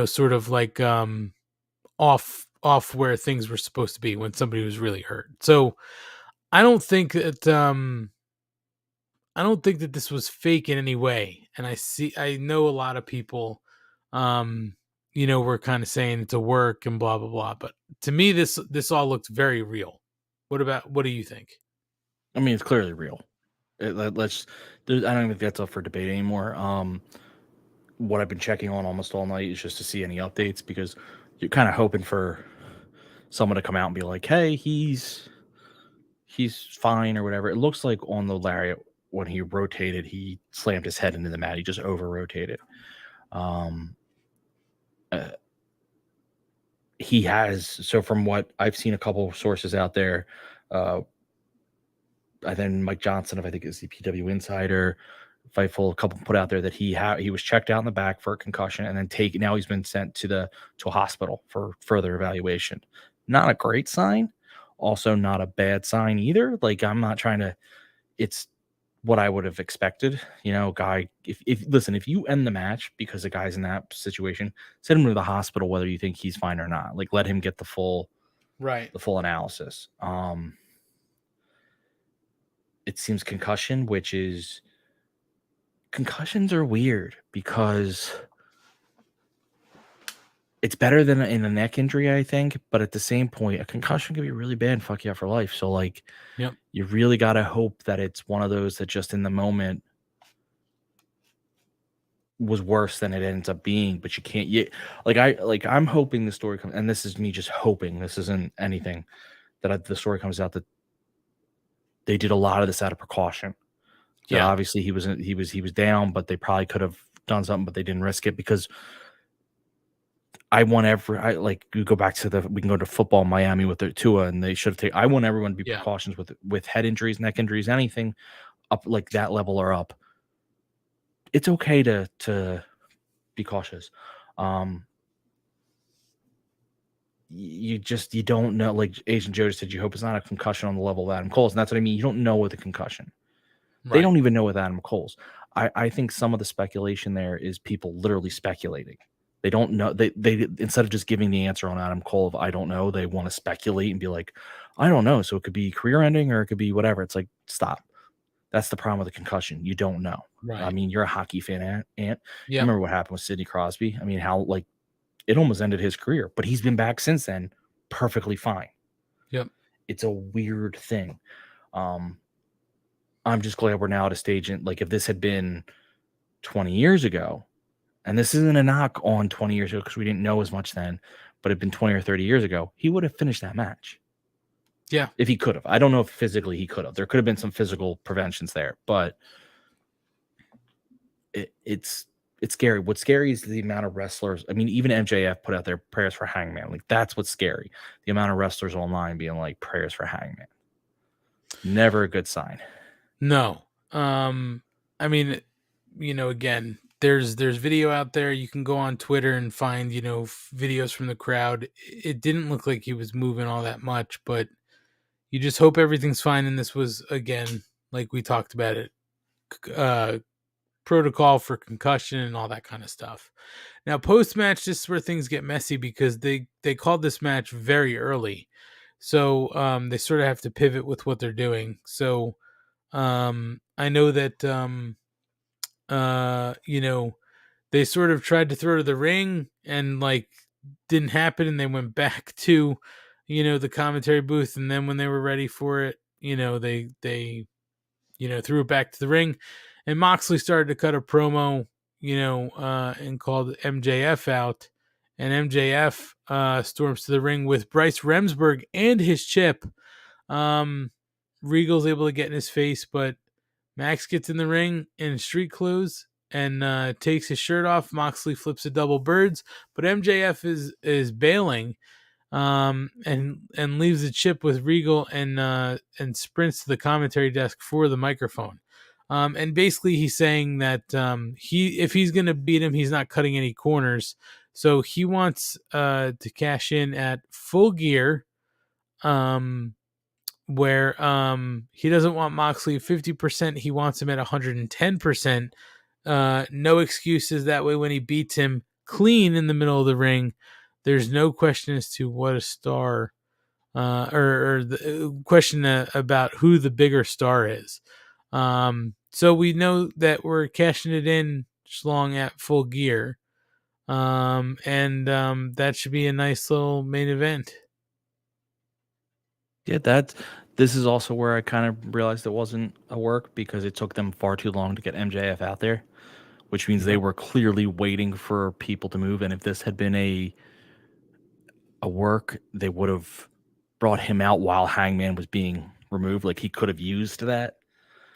sort of like off where things were supposed to be when somebody was really hurt. So I don't think that this was fake in any way. And I know a lot of people were kind of saying it's a work and blah blah blah, but to me this all looked very real. What do you think? I mean, it's clearly real. I don't even think that's up for debate anymore. What I've been checking on almost all night is just to see any updates, because you're kind of hoping for someone to come out and be like, hey, he's fine or whatever. It looks like on the lariat, when he rotated, he slammed his head into the mat. He just over-rotated. He has, so from what I've seen a couple of sources out there, I think Mike Johnson, if I think is the PW Insider, Fightful, a couple put out there that he was checked out in the back for a concussion and then now he's been sent to a hospital for further evaluation. Not a great sign, also not a bad sign either. Like, I'm not trying to, it's what I would have expected. You know, guy, if you end the match because a guy's in that situation, send him to the hospital whether you think he's fine or not. Like, let him get the full analysis. It seems concussions are weird because it's better than in a neck injury, I think. But at the same point, a concussion can be really bad and fuck you up for life. So, like, you really got to hope that it's one of those that just in the moment was worse than it ends up being. But you can't, I'm hoping the story comes, and this is me just hoping, this isn't anything, that the story comes out that they did a lot of this out of precaution. Yeah, obviously he was down, but they probably could have done something, but they didn't risk it because we go back to we can go to football in Miami with the Tua, and they should have taken. I want everyone to be precautions with head injuries, neck injuries, anything up like that level or up. It's okay to be cautious. You don't know. Like Agent Joe said, you hope it's not a concussion on the level of Adam Cole's, and that's what I mean. You don't know with a concussion. Right. They don't even know with Adam Cole's. I think some of the speculation there is people literally speculating. They don't know. They instead of just giving the answer on Adam Cole of I don't know, they want to speculate and be like, I don't know. So it could be career ending or it could be whatever. It's like, stop. That's the problem with a concussion. You don't know. Right. I mean, you're a hockey fan, Ant. Yeah. Remember what happened with Sidney Crosby? I mean, how it almost ended his career, but he's been back since then perfectly fine. Yep. It's a weird thing. I'm just glad we're now at a stage if this had been 20 years ago, and this isn't a knock on 20 years ago because we didn't know as much then, but it had been 20 or 30 years ago, he would have finished that match. Yeah. If he could have. I don't know if physically he could have. There could have been some physical preventions there, but it's scary. What's scary is the amount of wrestlers. I mean, even MJF put out their prayers for Hangman. Like, that's what's scary. The amount of wrestlers online being like prayers for Hangman. Never a good sign. No. I mean, again, there's video out there. You can go on Twitter and find, videos from the crowd. It didn't look like he was moving all that much, but you just hope everything's fine. And this was, again, like we talked about it, protocol for concussion and all that kind of stuff. Now, post-match, this is where things get messy because they called this match very early. So they sort of have to pivot with what they're doing. So I know that, they sort of tried to throw to the ring and didn't happen. And they went back to, the commentary booth. And then when they were ready for it, they threw it back to the ring, and Moxley started to cut a promo, and called MJF out, and MJF storms to the ring with Bryce Remsburg and his chip. Regal's able to get in his face, but Max gets in the ring in street clothes and takes his shirt off. Moxley flips a double birds, but MJF is bailing, and leaves the chip with Regal and sprints to the commentary desk for the microphone. And basically he's saying that if he's going to beat him, he's not cutting any corners. So he wants to cash in at Full Gear, where he doesn't want Moxley 50%. He wants him at 110%. No excuses. That way when he beats him clean in the middle of the ring, there's no question as to what a star, or the question about who the bigger star is. So we know that we're cashing it in, Schlong, at Full Gear. And that should be a nice little main event. Yeah, this is also where I kind of realized it wasn't a work because it took them far too long to get MJF out there, which means they were clearly waiting for people to move. And if this had been a work, they would have brought him out while Hangman was being removed. Like, he could have used that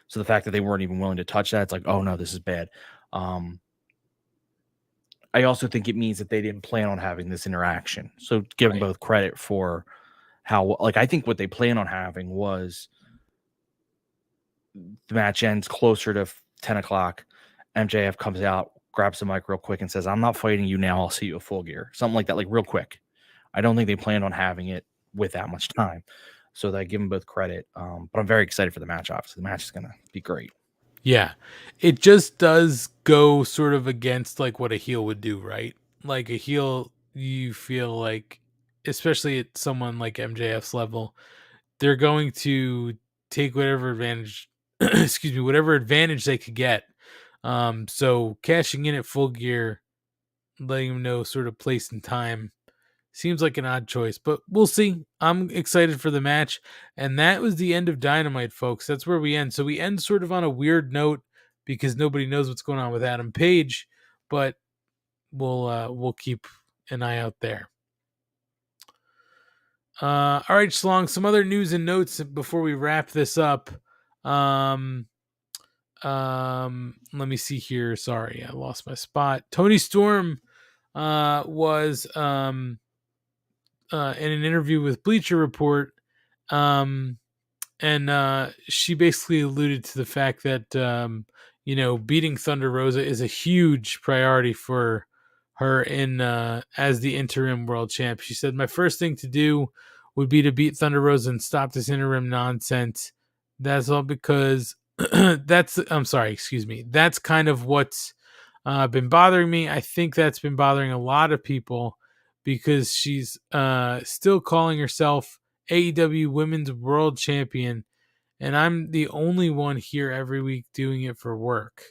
So the fact that they weren't even willing to touch that, it's like, oh no, this is bad. I also think it means that they didn't plan on having this interaction. So give them both credit for how, like, I think what they plan on having was the match ends closer to 10 o'clock. MJF comes out, grabs the mic real quick and says, I'm not fighting you now. I'll see you at Full Gear. Something like that, like real quick. I don't think they planned on having it with that much time. So they give them both credit. But I'm very excited for the match. Obviously, the match is going to be great. Yeah, it just does go sort of against like what a heel would do, right? Like a heel, you feel like, especially at someone like MJF's level, they're going to take whatever advantage, excuse me, whatever advantage they could get. So cashing in at Full Gear, letting them know sort of place and time, seems like an odd choice, but we'll see. I'm excited for the match. And that was the end of Dynamite, folks. That's where we end. So we end sort of on a weird note because nobody knows what's going on with Adam Page, but we'll keep an eye out there. All right, Schlong, some other news and notes before we wrap this up. Let me see here. Sorry, I lost my spot. Tony Storm was in an interview with Bleacher Report, and she basically alluded to the fact that beating Thunder Rosa is a huge priority for her in as the interim world champ. She said, "My first thing to do would be to beat Thunder Rosa and stop this interim nonsense. That's all because that's kind of what's been bothering me. I think that's been bothering a lot of people." Because she's still calling herself AEW Women's World Champion, and I'm the only one here every week doing it for work.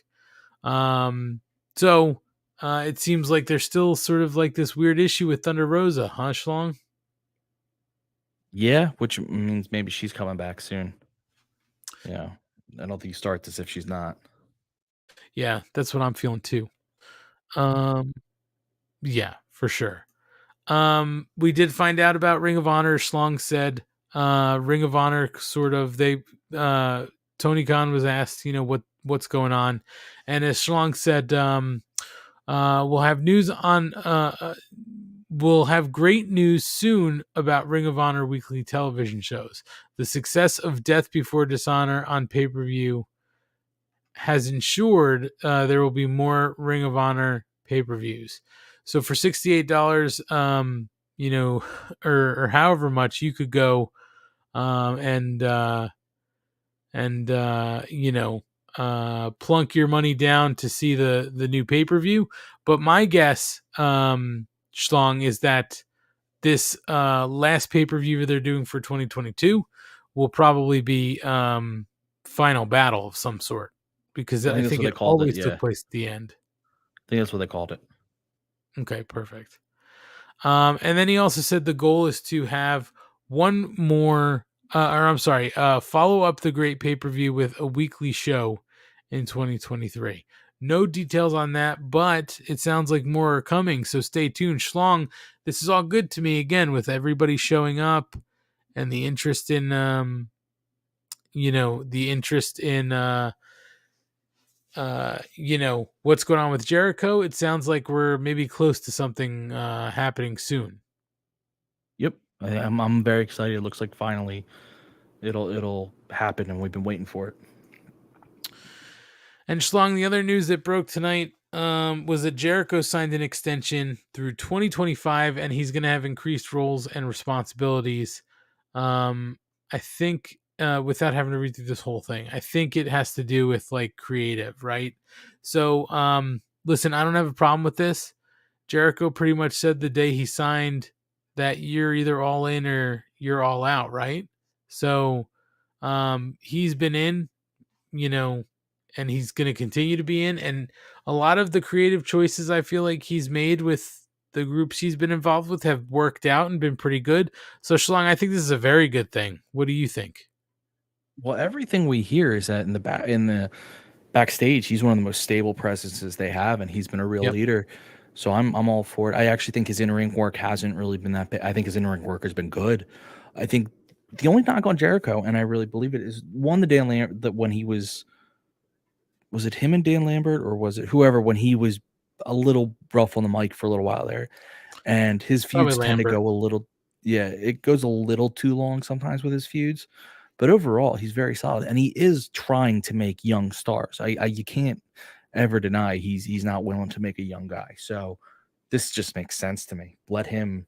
So it seems like there's still sort of like this weird issue with Thunder Rosa, huh, Schlong? Yeah, which means maybe she's coming back soon. Yeah, I don't think you start this if she's not. Yeah, that's what I'm feeling too. Yeah, for sure. We did find out about Ring of Honor. Schlong said Ring of Honor sort of Tony Khan was asked, what's going on, and as Schlong said, we'll have news on we'll have great news soon about Ring of Honor weekly television shows. The success of Death Before Dishonor on pay-per-view has ensured there will be more Ring of Honor pay-per-views. So for $68, or however much, you could go and plunk your money down to see the new pay-per-view. But my guess, Schlong, is that this last pay-per-view they're doing for 2022 will probably be Final Battle of some sort, because I think it always took place at the end. I think that's what they called it. Okay, perfect. And then he also said the goal is to have one more, follow up the great pay-per-view with a weekly show in 2023. No details on that, but it sounds like more are coming, so stay tuned. Schlong, this is all good to me, again, with everybody showing up and the interest in, what's going on with Jericho. It sounds like we're maybe close to something happening soon. Yep, I'm very excited. It looks like finally it'll happen, and we've been waiting for it. And Schlong, the other news that broke tonight was that Jericho signed an extension through 2025, and he's going to have increased roles and responsibilities. I think, without having to read through this whole thing, I think it has to do with like creative, right? So, listen, I don't have a problem with this. Jericho pretty much said the day he signed that you're either all in or you're all out, right? So, he's been in, and he's going to continue to be in. And a lot of the creative choices I feel like he's made with the groups he's been involved with have worked out and been pretty good. So, Schlong, I think this is a very good thing. What do you think? Well, everything we hear is that in the backstage, he's one of the most stable presences they have, and he's been a real leader. So I'm all for it. I actually think his in-ring work hasn't really been that bad. I think his in-ring work has been good. I think the only knock on Jericho, and I really believe it, is one, the Dan Lambert, that when he was it him and Dan Lambert, or was it whoever, when he was a little rough on the mic for a little while there, and his feuds Probably tend to Lambert. go a little, it goes a little too long sometimes with his feuds, but overall he's very solid, and he is trying to make young stars. You can't ever deny he's not willing to make a young guy. So this just makes sense to me. Let him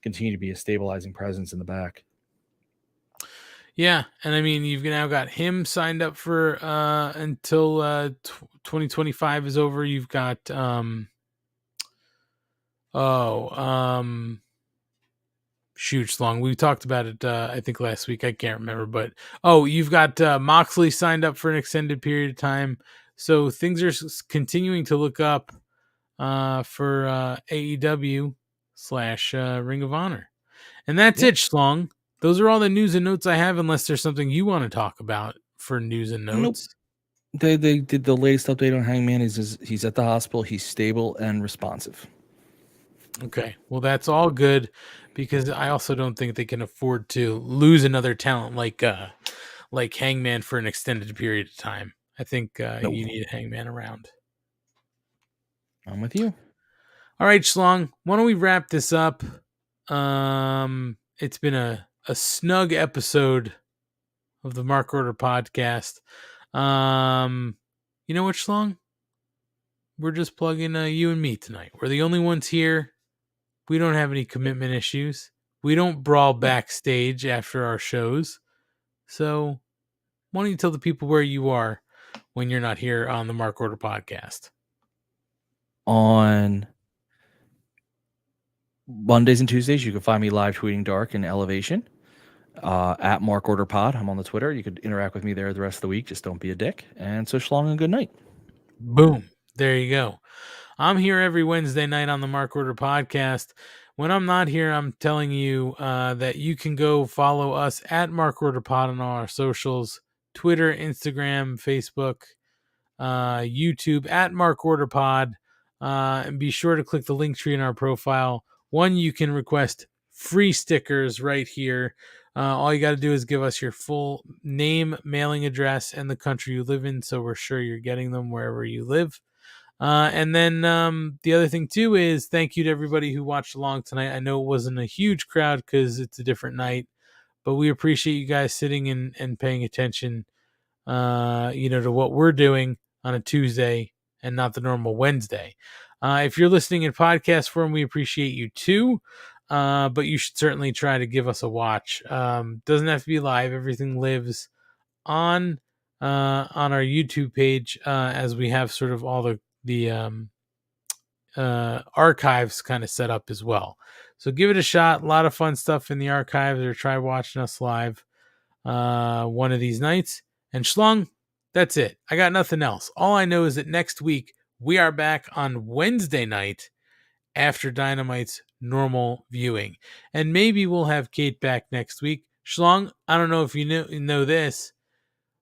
continue to be a stabilizing presence in the back. Yeah, and I mean, you've now got him signed up for until 2025 is over. You've got shoot, Schlong. We talked about it I think last week. I can't remember, but you've got Moxley signed up for an extended period of time. So things are continuing to look up for AEW / Ring of Honor. And that's it, Schlong. Those are all the news and notes I have, unless there's something you want to talk about for news and notes. Nope. They did the latest update on Hangman. He's at the hospital. He's stable and responsive. Okay. Well, that's all good, because I also don't think they can afford to lose another talent like Hangman for an extended period of time. I think you need Hangman around. I'm with you. All right, Schlong. Why don't we wrap this up? It's been a snug episode of the Mark Order podcast. You know what, Schlong? We're just plugging you and me tonight. We're the only ones here. We don't have any commitment issues. We don't brawl backstage after our shows. So why don't you tell the people where you are when you're not here on the Mark Order podcast? On Mondays and Tuesdays, you can find me live tweeting Dark and Elevation at Mark Order Pod. I'm on the Twitter. You could interact with me there the rest of the week. Just don't be a dick. And so Schlong, and good night. Boom. There you go. I'm here every Wednesday night on the Mark Order podcast. When I'm not here, I'm telling you that you can go follow us at Mark Order Pod on all our socials: Twitter, Instagram, Facebook, YouTube at Mark Order Pod. And be sure to click the link tree in our profile. One, you can request free stickers right here. All you got to do is give us your full name, mailing address, and the country you live in, so we're sure you're getting them wherever you live. And then the other thing, too, is thank you to everybody who watched along tonight. I know it wasn't a huge crowd because it's a different night, but we appreciate you guys sitting and paying attention, to what we're doing on a Tuesday and not the normal Wednesday. If you're listening in podcast form, we appreciate you too. But you should certainly try to give us a watch. Doesn't have to be live. Everything lives on our YouTube page, as we have sort of all the archives kind of set up as well. So give it a shot. A lot of fun stuff in the archives, or try watching us live one of these nights. And Schlong, that's it. I got nothing else. All I know is that next week we are back on Wednesday night after Dynamite's normal viewing. And maybe we'll have Kate back next week. Schlong, I don't know if you know this.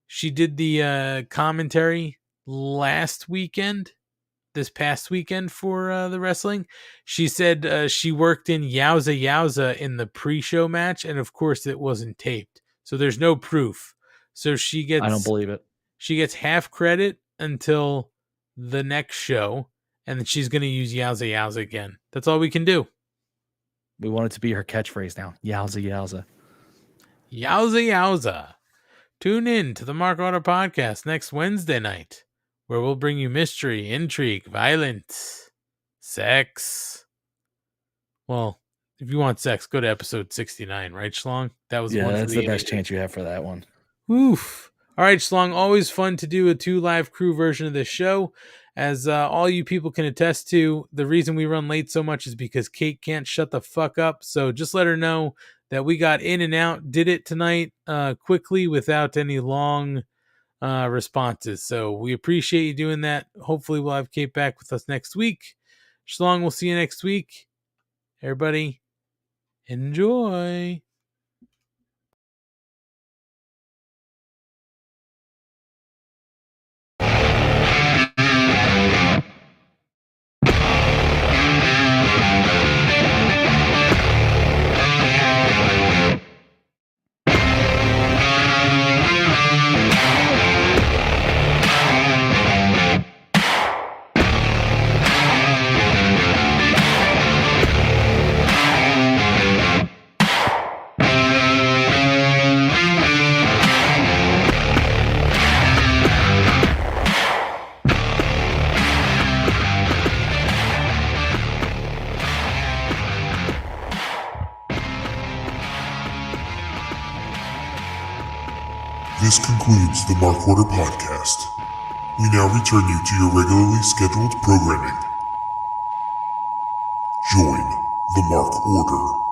She did the commentary this past weekend for the wrestling. She said she worked in Yowza Yowza in the pre-show match, and of course it wasn't taped. So there's no proof. So I don't believe it. She gets half credit until the next show, and then she's going to use Yowza Yowza again. That's all we can do. We want it to be her catchphrase now. Yowza Yowza. Yowza Yowza. Tune in to the Mark Order podcast next Wednesday night, where we'll bring you mystery, intrigue, violence, sex. Well, if you want sex, go to episode 69, right, Schlong? That was that's the best chance you have for that one. Oof. All right, Schlong, always fun to do a 2 live crew version of this show. As all you people can attest to, the reason we run late so much is because Kate can't shut the fuck up. So just let her know that we got in and out, did it tonight quickly without any long responses. So we appreciate you doing that. Hopefully we'll have Kate back with us next week. Schlong, we'll see you next week. Everybody, enjoy. This concludes the Mark Order podcast. We now return you to your regularly scheduled programming. Join the Mark Order.